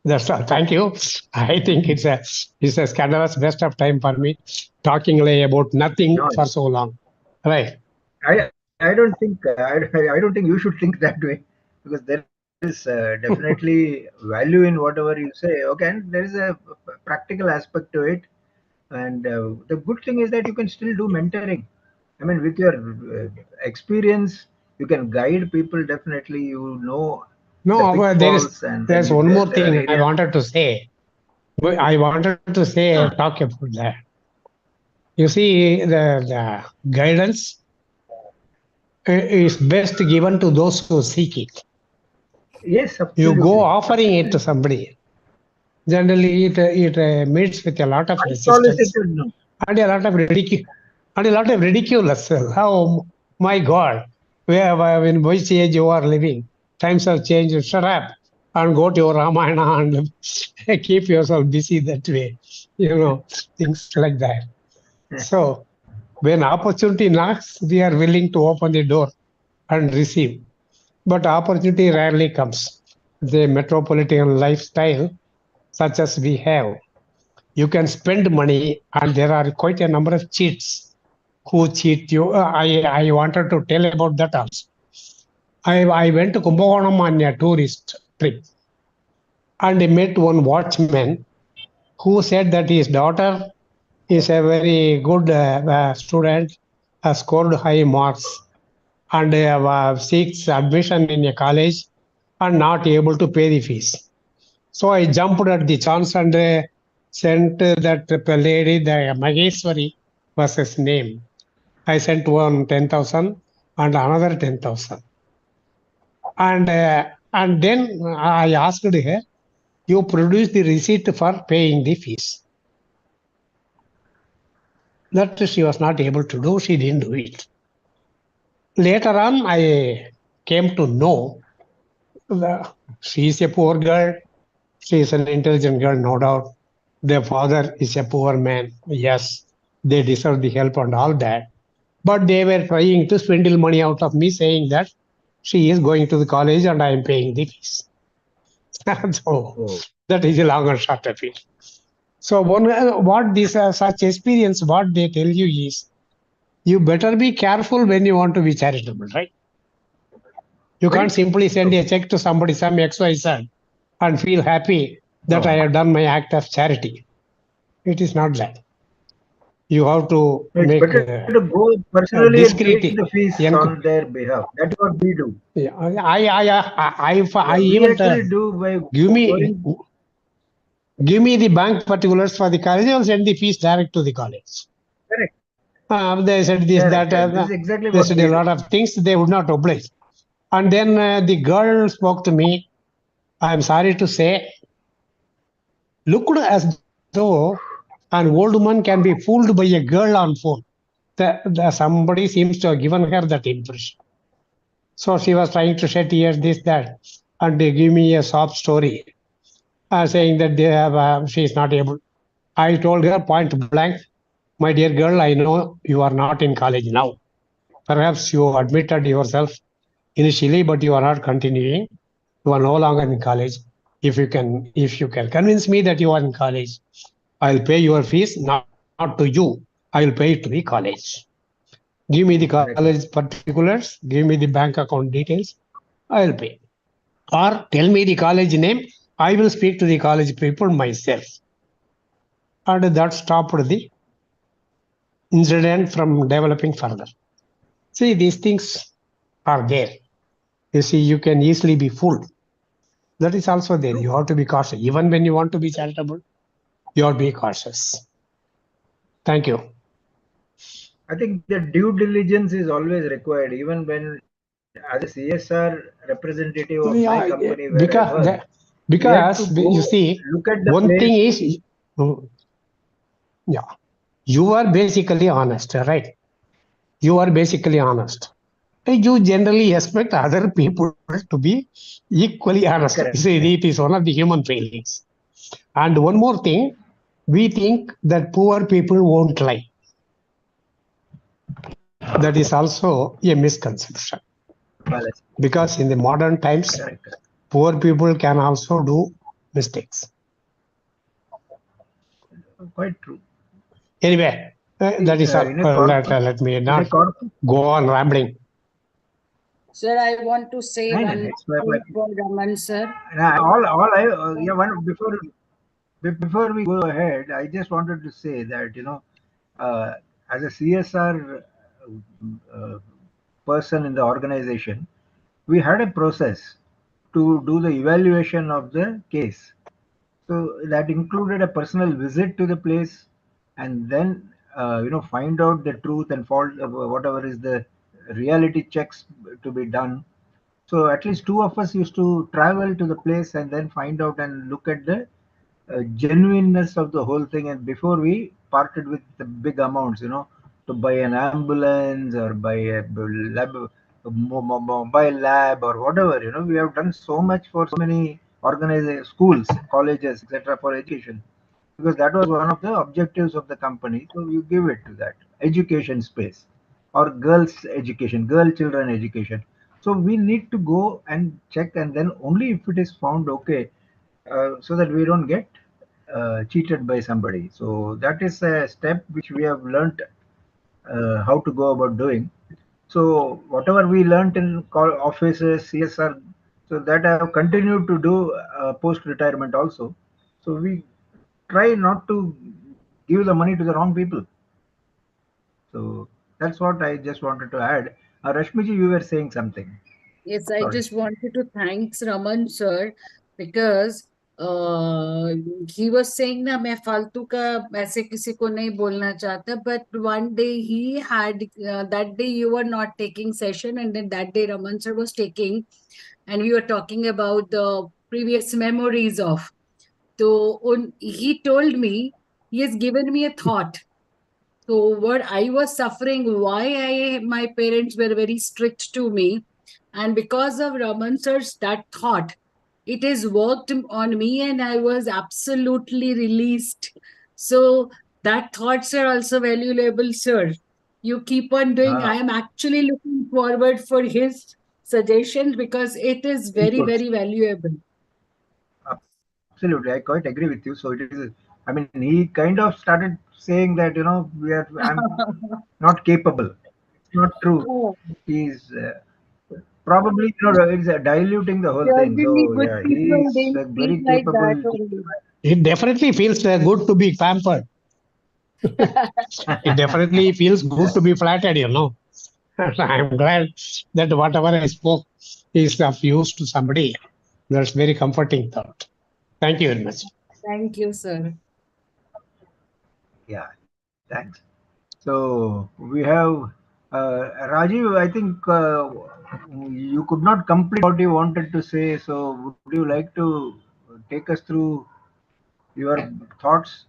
That's all. Thank you. I think it's a scandalous waste of time for me talking about nothing for so long. Right. I don't think I don't think you should think that way, because there is definitely value in whatever you say. Okay, and there is a practical aspect to it, and the good thing is that you can still do mentoring. I mean, with your experience, you can guide people. Definitely, the No, pitfalls, and then there's if one there more are thing I areas. wanted to say. Talk about that. You see, the guidance is best given to those who seek it. Yes, You go absolutely. offering it to somebody. Generally, it meets with a lot of resistance Unsolicited, no. and a lot of ridiculous. How, my God, in which age you are living? Times have changed. Shut up and go to your Ramayana and keep yourself busy that way. Things like that. So when opportunity knocks, we are willing to open the door and receive. But opportunity rarely comes. The metropolitan lifestyle, such as we have, you can spend money, and there are quite a number of cheats who cheat you. I wanted to tell about that also. I went to Kumbakonam on a tourist trip, and I met one watchman who said that his daughter is a very good student, has scored high marks, and seeks admission in a college and not able to pay the fees. So I jumped at the chance and sent that lady, the Maheshwari was his name. I sent one 10,000 and another 10,000. And then I asked her, you produce the receipt for paying the fees. That she was not able to do. She didn't do it. Later on, I came to know she is a poor girl. She is an intelligent girl, no doubt. Their father is a poor man. Yes, they deserve the help and all that. But they were trying to swindle money out of me, saying that she is going to the college and I am paying the fees. So that is a long and short of it. So what this such experience, what they tell you is, you better be careful when you want to be charitable, right? You can't simply send a check to somebody, some XYZ, and feel happy that I have done my act of charity. It is not that. You have to It's make better to go personally and discreet. pay the fees on their behalf. That's what we do. Yeah, I We even actually do by give me going. the bank particulars for the college and send the fees direct to the college. Correct. They said this, Correct. that, This is exactly they what said we a do. lot of things they would not oblige. And then the girl spoke to me. I'm sorry to say, looked as though an old woman can be fooled by a girl on phone. Somebody seems to have given her that impression. So she was trying to shed tears, this, that, and they give me a sob story, saying that they have, she is not able. I told her point blank, my dear girl, I know you are not in college now. Perhaps you admitted yourself initially, but you are not continuing. You are no longer in college. If you can convince me that you are in college, I'll pay your fees, not to you. I'll pay it to the college. Give me the college particulars, give me the bank account details, I'll pay. Or tell me the college name, I will speak to the college people myself. And that stopped the incident from developing further. See, these things are there. You see, you can easily be fooled. That is also there. You have to be cautious. Even when you want to be charitable, you have to be cautious. Thank you. I think the due diligence is always required, even when, as a CSR representative of my company where I work, we have to Because go you see, look at the one place. thing is, yeah, you are basically honest, right? You are basically honest. You generally expect other people to be equally honest. Correct. See, it is one of the human failings. And one more thing, we think that poor people won't lie. That is also a misconception. Because in the modern times, Correct. poor people can also do mistakes. Quite true. Anyway, that is all. Let me not go on rambling. Sir, I want to say No, one thing for Raman sir. Before we go ahead, I just wanted to say that, as a CSR uh, person in the organization, we had a process to do the evaluation of the case. So that included a personal visit to the place, and then find out the truth and fault of whatever is the reality checks to be done. So at least two of us used to travel to the place and then find out and look at the genuineness of the whole thing. And before we parted with the big amounts, to buy an ambulance or buy a mobile lab or whatever, we have done so much for so many organized schools, colleges, etc., for education, because that was one of the objectives of the company. So you give it to that education space, or girls education, girl children education. So we need to go and check, and then only if it is found okay, so that we don't get cheated by somebody. So that is a step which we have learnt how to go about doing. So whatever we learnt in offices, CSR, so that I have continued to do post retirement also. So we try not to give the money to the wrong people. So that's what I just wanted to add. Rashmiji, you were saying something. Yes, I Sorry. just wanted to thank Raman sir because uh, he was saying ना मैं फालतू का ऐसे किसी को नहीं बोलना चाहता, but one day he had that day you were not taking session, and then that day Raman sir was taking, and we were talking about the previous memories of. So he told me he has given me a thought. So what I was suffering, why my parents were very strict to me, and because of Raman sir's that thought, it has worked on me, and I was absolutely released. So that thoughts are also valuable, sir. You keep on doing. I am actually looking forward for his suggestions because it is very, very valuable. Absolutely, I quite agree with you. So it is. I mean, he kind of started saying that I'm not capable. It's not true. Oh, He's probably it's diluting the whole thing. generally, So good yeah, people he's they speak very like that capable. only. It definitely feels good to be pampered. It definitely feels good to be flattered. I'm glad that whatever I spoke is of use to somebody. That's very comforting thought. Thank you very much. Thank you, sir. Yeah, thanks. So we have Rajiv. I think you could not complete what you wanted to say. So would you like to take us through your thoughts?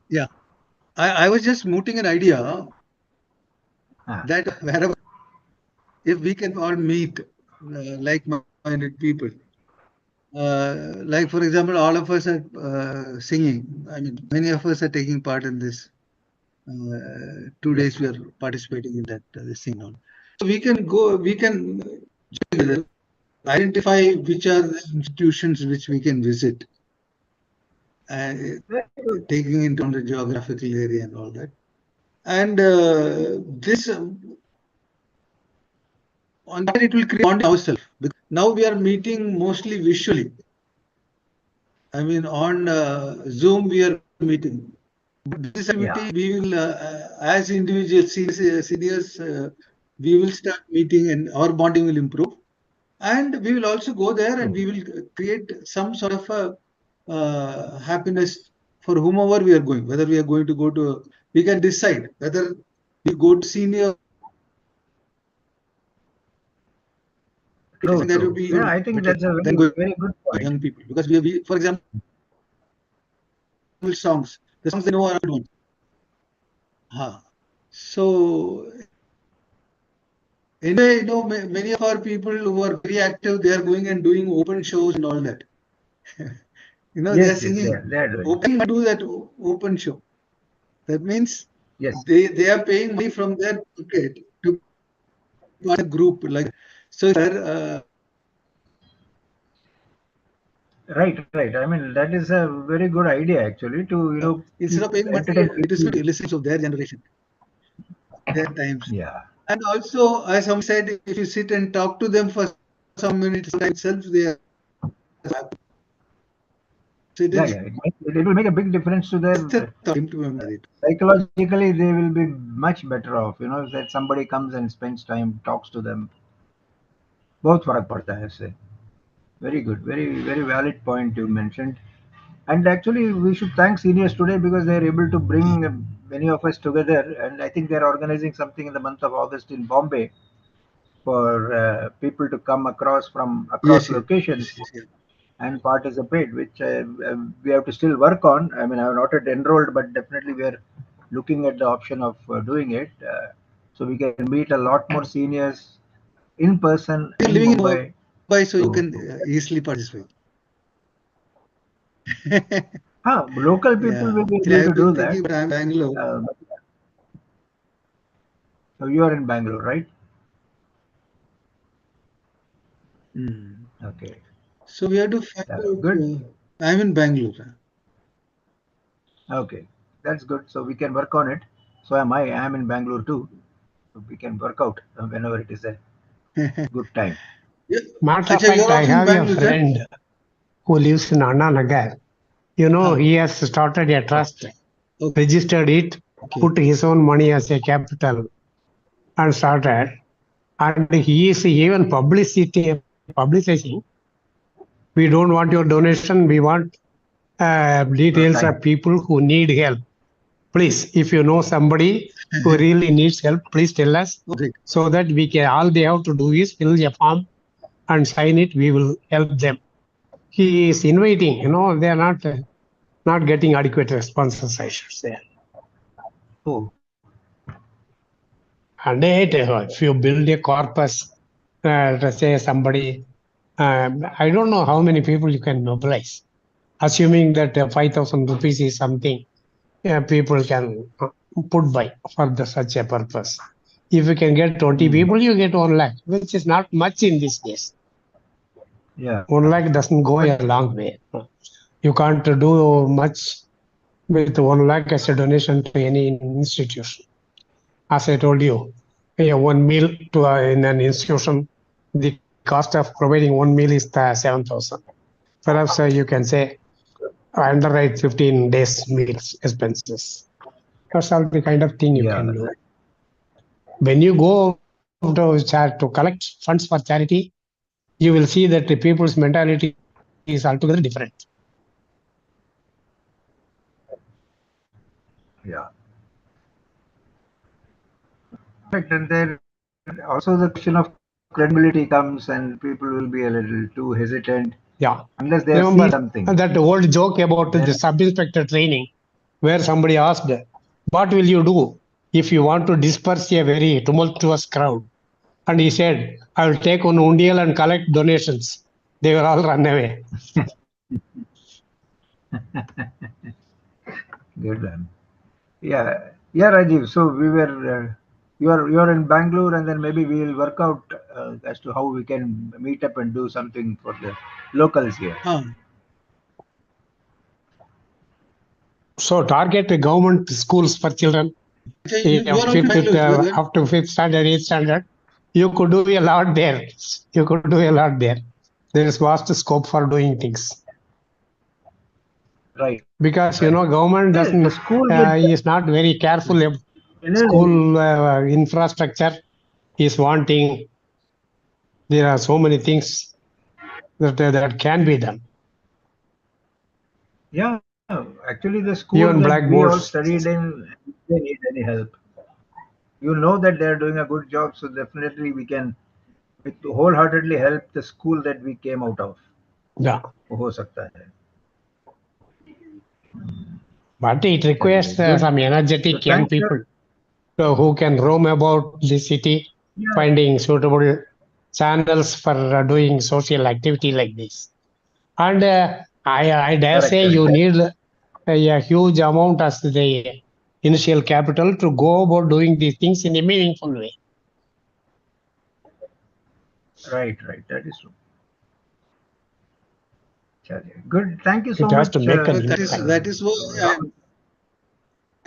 Yeah, I was just mooting an idea Ah, that wherever, if we can all meet like-minded people, like for example, all of us are singing. I mean, many of us are taking part in this. 2 days we are participating in that this thing now. So we can go, we can identify which are the institutions which we can visit, and taking into the geographical area and all that. And this on that it will create bonding ourselves. Now we are meeting mostly visually. I mean, on Zoom we are meeting. This activity we will, as individuals, seniors, we will start meeting and our bonding will improve. And we will also go there and we will create some sort of a happiness for whomever we are going. Whether we are going to go to, we can decide whether we go to senior. true, That would true. be Yeah, I think better that's a than very, going very good to point. young people, because we for example, songs, the songs they know are ones. So anyway, many of our people who are very active, they are going and doing open shows and all that. They are Yes, singing. they are doing. Open do that open show. That means Yes. they are paying money from their pocket to a group like. So Right, right. I mean, that is a very good idea actually to instead of paying money, entertain it is people. listening of their generation, their times. Yeah. And also, as some said, if you sit and talk to them for some minutes itself, they are happy. So it Yeah, is it will make a big difference to their time to remember it. psychologically. They will be much better off. That somebody comes and spends time, talks to them. बहुत फर्क पड़ता है इससे. Very good, very very valid point you mentioned. And actually, we should thank seniors today because they are able to bring many of us together. And I think they are organizing something in the month of August in Bombay for people to come across from across Yes, locations yes. and participate, which we have to still work on. I mean, I have not yet enrolled, but definitely we are looking at the option of doing it. So we can meet a lot more seniors in person You're in living in Mumbai. Mumbai, so you So, can easily participate. local people Yeah. will be Actually, able to I've do been that. thinking, but I'm Bangalore. So you are in Bangalore, right? Okay. So we have to find out. Good. I'm in Bangalore. Okay. That's good. So we can work on it. So am I. I am in Bangalore too. So we can work out whenever it is a good time. Yeah. Matter of Acha, fact, you're I also in have a Bangalore, sir? friend who lives in Anna Nagar. He has started a trust, registered it, put his own money as a capital, and started. And he is even publicizing. We don't want your donation. We want details of people who need help. Please, if you know somebody who really needs help, please tell us so that we can. All they have to do is fill a form and sign it. We will help them. He is inviting. They are not getting adequate responses, I should say. Oh. And if you build a corpus, say somebody, I don't know how many people you can mobilize. Assuming that 5,000 rupees is something people can put by for such a purpose. If you can get 20 people, you get 1 lakh, which is not much in these days. Yeah. 1 lakh doesn't go a long way. You can't do much with 1 lakh as a donation to any institution. As I told you, 1 meal in an institution, the cost of providing 1 meal is 7,000. Perhaps you can say underwrite 15 days meals expenses. That's all the kind of thing you can do. When you go to collect funds for charity, you will see that the people's mentality is altogether different. Yeah. Correct. And then also the question of credibility comes, and people will be a little too hesitant Yeah. unless they have Remember seen something. that old joke about Then, the sub-inspector training, where somebody asked, "What will you do if you want to disperse a very tumultuous crowd?" And he said, "I will take one undial and collect donations." They will all run away. good one. Yeah, yeah, Rajiv. So we were, you're in Bangalore, and then maybe we will work out as to how we can meet up and do something for the locals here. So target the government schools for children. You are also Fifth, Bangalore. up to fifth standard, eighth standard, you could do a lot there. You could do a lot there. There is vast scope for doing things. Right. Because Right. government Well, doesn't the school would, is not very careful about in school infrastructure is wanting. There are so many things that can be done. yeah, actually, the school Even that we all blackboards. studied in, if they need any help, you know that they're doing a good job. So definitely we can wholeheartedly help the school that we came out of. Yeah. हो सकता है. But it requires चलिए, good. some So energetic young thanks, people sir. who can roam about the city, Yeah, finding suitable channels for doing social activity like this. And I dare correct, say you correct. need a huge amount as the initial capital to go about doing these things in a meaningful way. Right, right. That is true. चलिए, good. Thank you so It has to much. make an That impact. is what Rahul.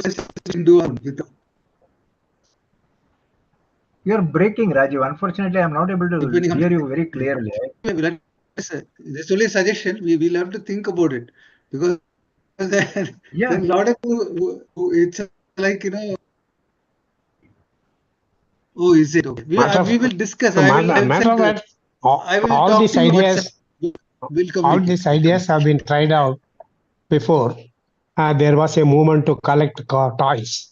I do with You're breaking, Rajiv. Unfortunately, I'm not able to depending on hear you very clearly. It's only a suggestion. We will have to think about it because there Yeah, are a lot of it's like oh, is it okay? Matter We of, will discuss. matter of that, I will all talk these to you WhatsApp. ideas, We'll all communicate. these ideas have been tried out before. There was a movement to collect toys,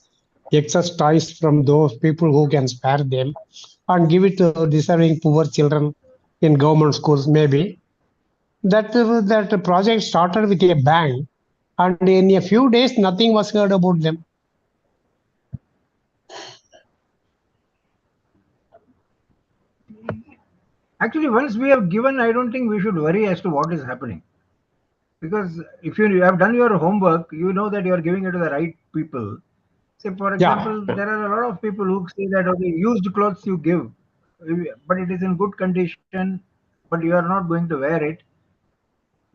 excess toys from those people who can spare them, and give it to deserving poor children in government schools. Maybe that project started with a bang, and in a few days, nothing was heard about them. actually, once we have given, I don't think we should worry as to what is happening. Because if you have done your homework, you know that you are giving it to the right people. Say, for Yeah, example, there are a lot of people who say that okay, used clothes you give, but it is in good condition, but you are not going to wear it.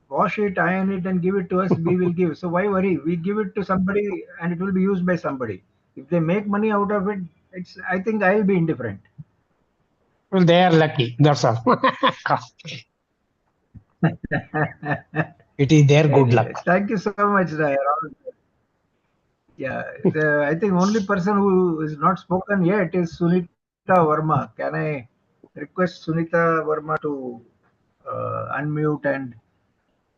Wash it, iron it, and give it to us. We will give. So why worry? We give it to somebody, and it will be used by somebody. If they make money out of it, it's. I think I'll be indifferent. well, they are lucky. That's all. It is their good luck. Anyways, thank you so much, Rahul. Yeah, I think only person who is not spoken yet is Sunita Verma. Can I request Sunita Verma to unmute and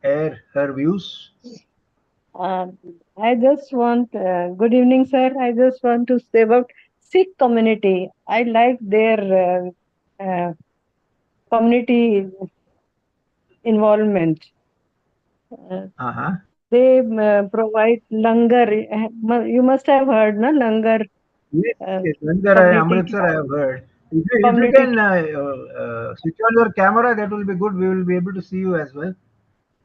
air her views? Uh, I just want, good evening, sir. I just want to say about Sikh community. I like their community involvement. Uh-huh. They provide langar. You must have heard, na langar. Yes, Uh, yes. Langar, community Amritsar, I have heard. If you community. can switch on your camera, that will be good. We will be able to see you as well.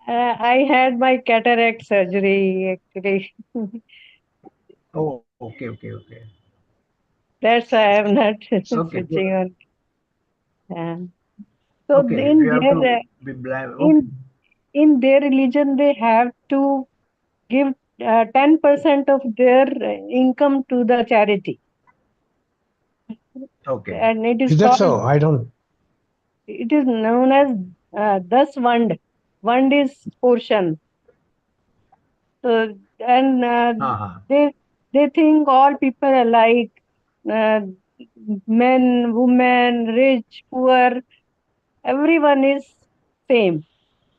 I had my cataract surgery actually. Oh, okay, okay, okay. That's why I am not It's okay. Good. switching on. So Okay, if in you have their to be blind. Okay. in their religion, they have to give 10% of their income to the charity, Okay. and it is Is that called, so? I don't. it is known as das Vand. Vand is portion. So and Uh-huh. they they think all people are alike, uh, men, women, rich, poor, everyone is same.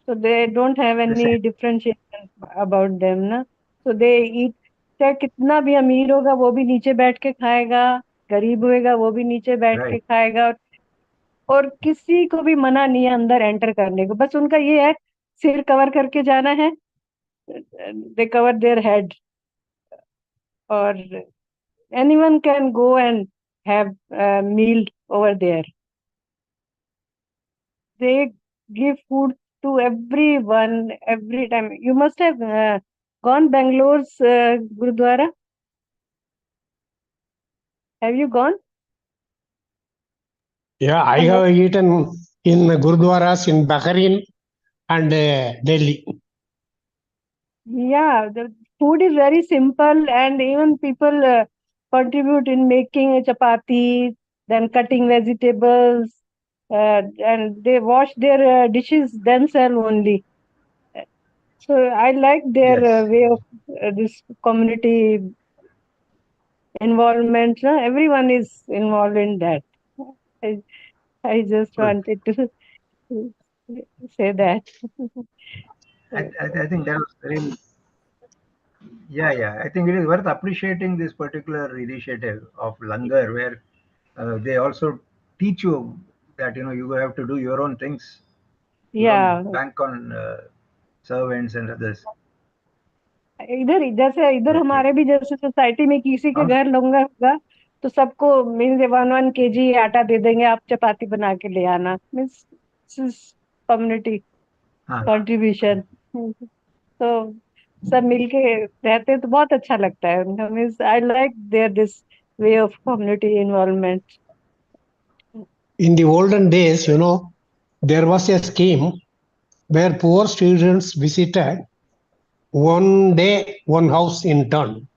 So they don't have The same. any differentiation about them, na? So they eat चाहे कितना भी अमीर होगा वो भी नीचे बैठ के खाएगा, गरीब होएगा वो भी नीचे बैठ के Right. खाएगा, और किसी को भी मना नहीं है अंदर एंटर करने को। बस उनका ये है सिर कवर करके जाना है, दे कवर देयर हेड, और anyone can go and have a meal over there. They give food to everyone every time. You must have gone Bangalore's Gurudwara. Have you gone? Yeah, I Hello? have eaten in Gurudwaras in Bahrain and Delhi. Yeah, the food is very simple, and even people contribute in making a chapati, then cutting vegetables, and they wash their dishes themselves only. So I like their Yes. way of this community involvement. Everyone is involved in that. I, I just Good. wanted to say that. I think that was really, yeah. I think it is worth appreciating this particular initiative of Langar, where they also teach you that you have to do your own things. You Yeah. don't bank on servants and others. इधर जैसे इधर Okay. हमारे भी जैसे society में किसी के Sounds घर लंगर होगा तो सबको मीन्स 1 kg आटा दे देंगे, आप चपाती बना के ले आना, मीन्स कम्युनिटी हाँ, कंट्रीब्यूशन। तो सब मिलके रहते हैं तो बहुत अच्छा लगता है उनका, means I like their this way of community involvement. In the olden days, there was a scheme where poor students visited one day, one house in turn,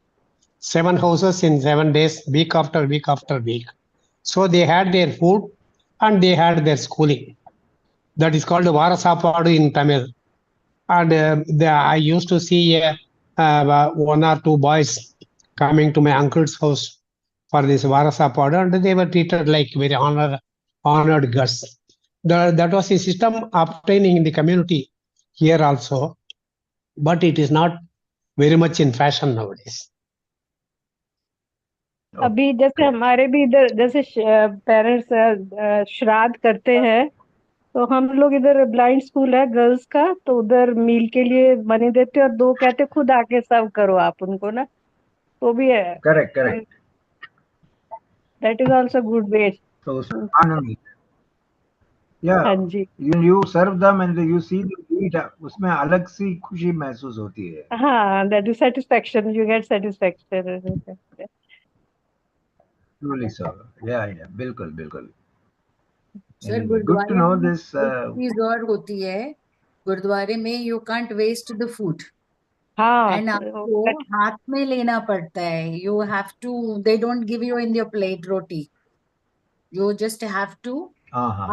7 houses in 7 days, week after week after week. So they had their food and they had their schooling. That is called Varasapadu in Tamil. And I used to see one or two boys coming to my uncle's house for this Varasapadu, and they were treated like very honored guests. That was a system obtaining in the community here also, but it is not very much in fashion nowadays. अभी जैसे हमारे भी इधर जैसे parents श्राद्ध करते हैं, तो हम लोग इधर ब्लाइंड स्कूल है गर्ल्स का, तो उधर मील के लिए मनी देते हैं और 2 कहते खुद आके सर्व करो आप उनको ना, तो भी है। correct. That is also good way. So उसमें आनंद, yeah, हाँ जी, you serve them and you see them eat, उसमें अलग सी खुशी महसूस होती है. हाँ, that is satisfaction, you get satisfaction. Truly so. Yeah. बिल्कुल. सर Anyway, good to गुरुद्वारे know में this. एक चीज और होती है, गुरुद्वारे में you can't waste the food, हाँ, एंड आपको हाथ में लेना पड़ता है, you have to, they don't give you in your plate roti, you just have to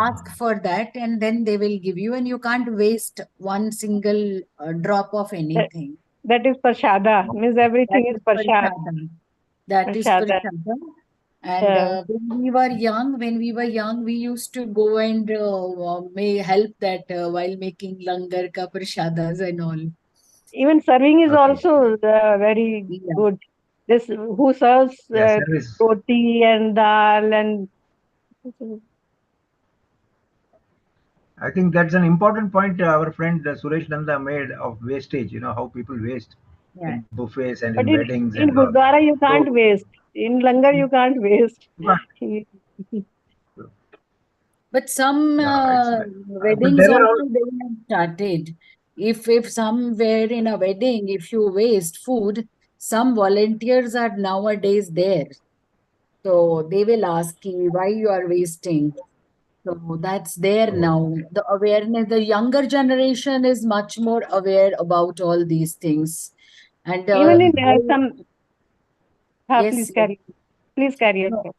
ask for that and then they will give you, and you can't waste one single drop of anything. That is prasada, means everything is prasad. That is Prasada. prasada. And when we were young, we used to go and may help that while making langar ka prasadas and all. Even serving is Okay. also very Yeah. good. This who serves Service. roti and dal and I think that's an important point our friend Suresh Nanda made of wastage. How people waste Yeah. in buffets and but in weddings in and all. Gurdwara you can't So, waste. In Langar you can't waste. But some but weddings there are also they have started. If somewhere in a wedding, if you waste food, some volunteers are nowadays there. So they will ask you why you are wasting. So that's there now. The awareness, the younger generation is much more aware about all these things. And Even in some yes, please carry on. no.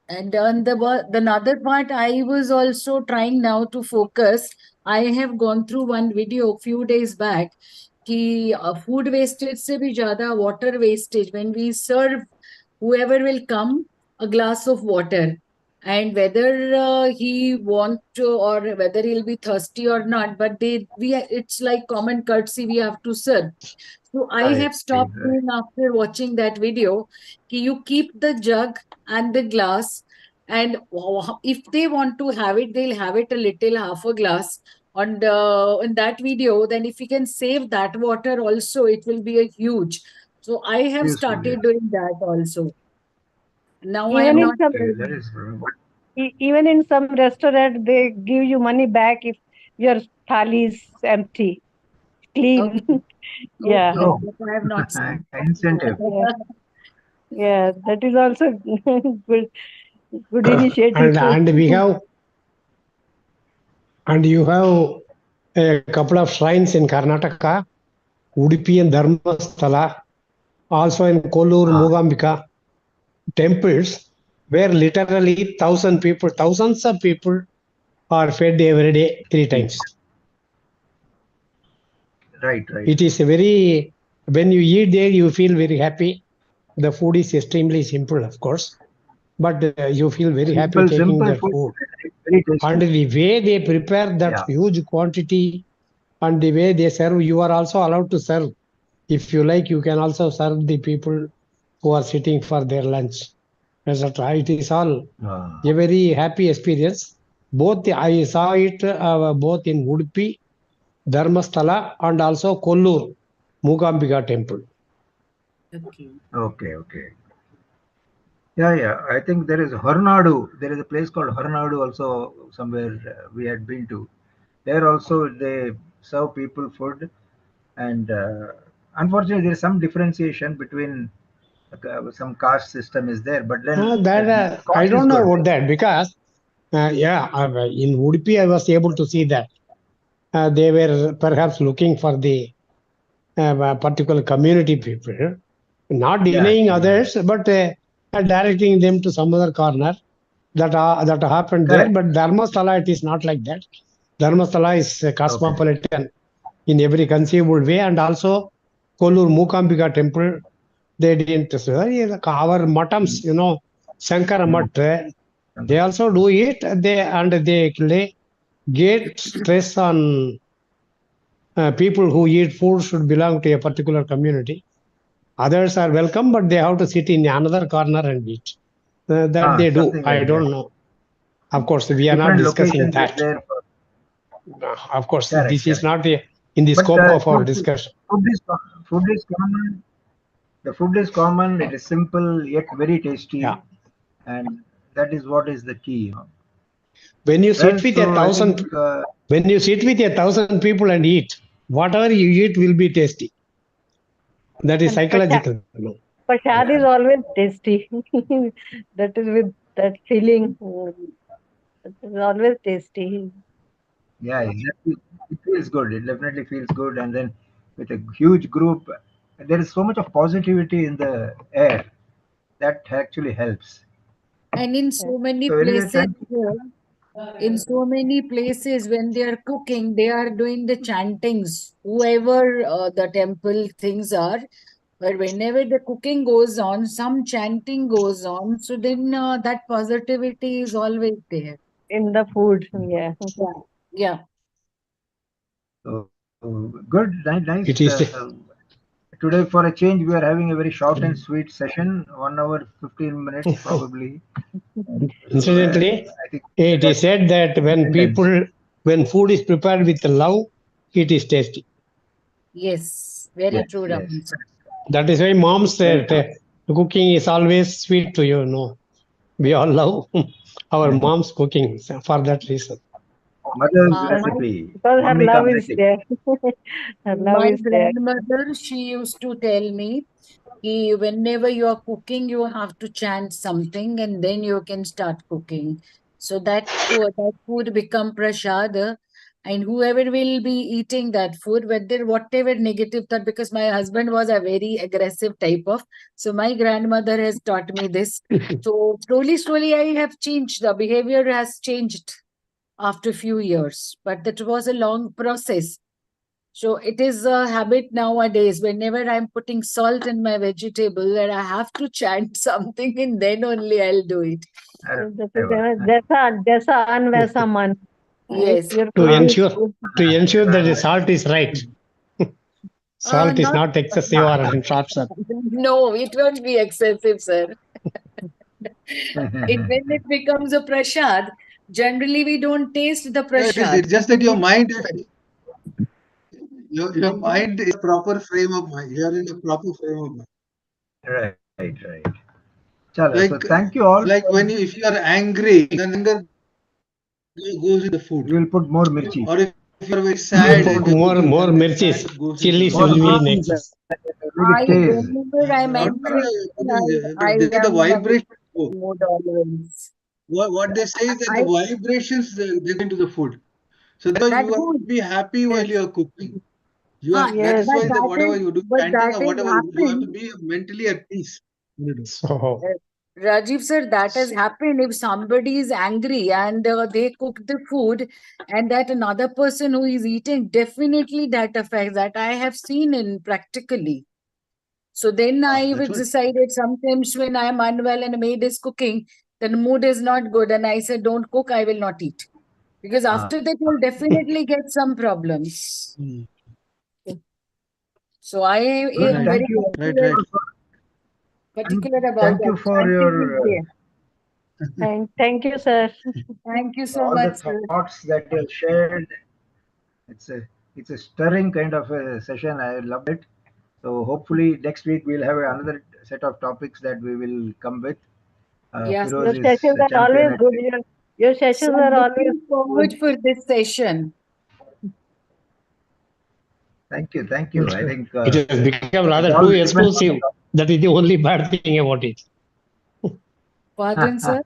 And on the another part, I was also trying now to focus. I have gone through one video a few days back. कि food wastage से भी ज़्यादा water wastage. When we serve, whoever will come a glass of water, and whether he want to or whether he'll be thirsty or not, but it's like common courtesy we have to serve. So I have stopped doing after watching that video. You keep the jug and the glass, and if they want to have it, they'll have it a little, half a glass. And in that video, then if you can save that water also, it will be a huge. So I have Useful, started yeah. doing that also. Now I Even am in not. some That is what. even in some restaurant, they give you money back if your thali is empty, clean. Okay. Yeah. Okay, Oh, but I have not seen. incentive. Yeah. Yeah, that is also good initiative. and we have and you have a couple of shrines in Karnataka, Udupi and Dharmasthala, also in Kollur, Ah, Mugambika, temples where literally thousands of people are fed every day 3 times. right, right. It is a very, when you eat there, you feel very happy. The food is extremely simple, of course, but you feel very happy taking Simple that food, food. very And tasty. the way they prepare that Yeah. huge quantity and the way they serve, you are also allowed to serve. If you like, you can also serve the people who are sitting for their lunch, etc. It is all Ah, a very happy experience. I saw it both in Udupi, Dharmasthala, and also Kollur, Mugambika temple. Okay. okay. Yeah, yeah. I think there is Hornadu. There is a place called Hornadu also somewhere we had been to. There also they serve people food, and unfortunately there is some differentiation between some caste system is there, but then That I cost is don't know good. about that because in Udupi I was able to see that they were perhaps looking for the particular community people, not Yeah, denying yeah. others, but directing them to some other corner. That happened there. Correct. But Dharmasthala, it is not like that. Dharmasthala is Okay. cosmopolitan in every conceivable way, and also Kollur Mukambika temple. They didn't. Our matams, Shankara Mm. Mat, they also do it. They get stress on people who eat food should belong to a particular community. Others are welcome, but they have to sit in another corner and eat. That they do. Something I like that. don't know. Of course, we are not Different discussing locations is that. there for Of course, correct, this is correct. not in the But scope of our discussion. food is common. The food is common. It is simple yet very tasty, Yeah. and that is what is the key. When you Well, sit with a so I think thousand, when you sit with 1,000 people and eat, whatever you eat will be tasty. That is And psychological. prasad is always tasty. That is with that feeling. It is always tasty. yeah, exactly. It feels good. It definitely feels good, and then with a huge group, there is so much of positivity in the air that actually helps. And in Yeah. so many So anyway, places, thank you. in so many places, when they are cooking, they are doing the chantings, whoever the temple things are. But whenever the cooking goes on, some chanting goes on. So then that positivity is always there. In the food. Yeah. Yeah. Yeah. So good, nice. It is. Today, for a change, we are having a very short and sweet session, 1 hour 15 minutes probably. So Incidentally, I think it that is said that attendance. when food is prepared with love, it is tasty. Yes. Very Yes, true, yes, Raman. That is why moms very said true. cooking is always sweet to you. No, we all love our mom's cooking for that reason. Mother's Because My recipe, because her mummy ka love is magic. there. Her love My is there. grandmother, she used to tell me, whenever you are cooking, you have to chant something and then you can start cooking. So that food become prasad, and whoever will be eating that food, whatever negative thought, because my husband was a very aggressive type of, so my grandmother has taught me this. So slowly, I have changed. The behavior has changed after few years, but that was a long process. So it is a habit nowadays. Whenever I'm putting salt in my vegetable, and I have to chant something, and then only I'll do it. Arre That is वाह, jaisa an vaisa man. If Yes. your to food हाँ, is ensure good, to ensure that the अरे salt is right. Salt is not excessive or in short, sir. No, it won't be excessive, sir. When it becomes a prasad, generally we don't taste the It is, prasad. it's just that your mind your mind is proper frame of mind. You are in a proper frame of mind. Right. Chalo, Like, so thank you all. Like when you, if you are angry, then anger goes in the food. We will put more mirchi. Or if you are very sad, Put more mirchis. Chilies will be next. Whenever I'm Not angry, but I the am vibration. mood always. What they say is that the vibrations they go into the food. So That you have to good. be happy while you are cooking. You are, that Yes. is why But that that whatever is- you do, but chanting that or has whatever, you have to happened. be mentally at peace. So Rajiv sir, that has happened if somebody is angry and they cook the food and that another person who is eating, definitely that affects that. I have seen in practically. So then I That's what. decided sometimes when I am unwell and a maid is cooking, then the mood is not good and I said, don't cook, I will not eat. Because after that, you'll definitely get some problems. So I am Right. very Right. particular about Thank that. you for your Thank you, sir. Thank you so all much, the sir. thoughts that you shared. It's a stirring kind of a session. I loved it. So hopefully next week we'll have another set of topics that we will come with. Yes, Firoz Your is sessions a are champion. always good. Your So sessions I'm are always looking forward good. for this session. Thank you. I think it has become rather all too women- exclusive. That is the only bad thing about it. Pardon, sir?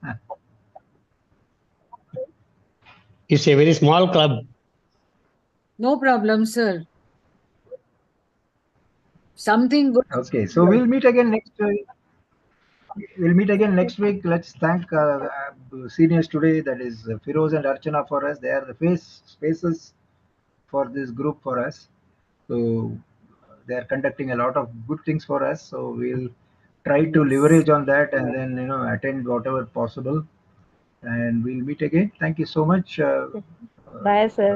It's a very small club. No problem, sir. Something good. Okay, so we'll meet again next week. Let's thank seniors today. That is Firoz and Archana for us. They are the faces for this group for us. So they are conducting a lot of good things for us. So we'll try to leverage on that and then attend whatever possible. And we'll meet again. Thank you so much. Bye, sir.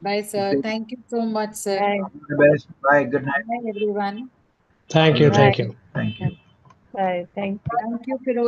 Bye, sir. Thank you so much, sir. Bye. All the best. Bye. Good night. Bye, everyone. Thank you. Bye. Thank you. Bye. Thank you. Thank you, Firoz.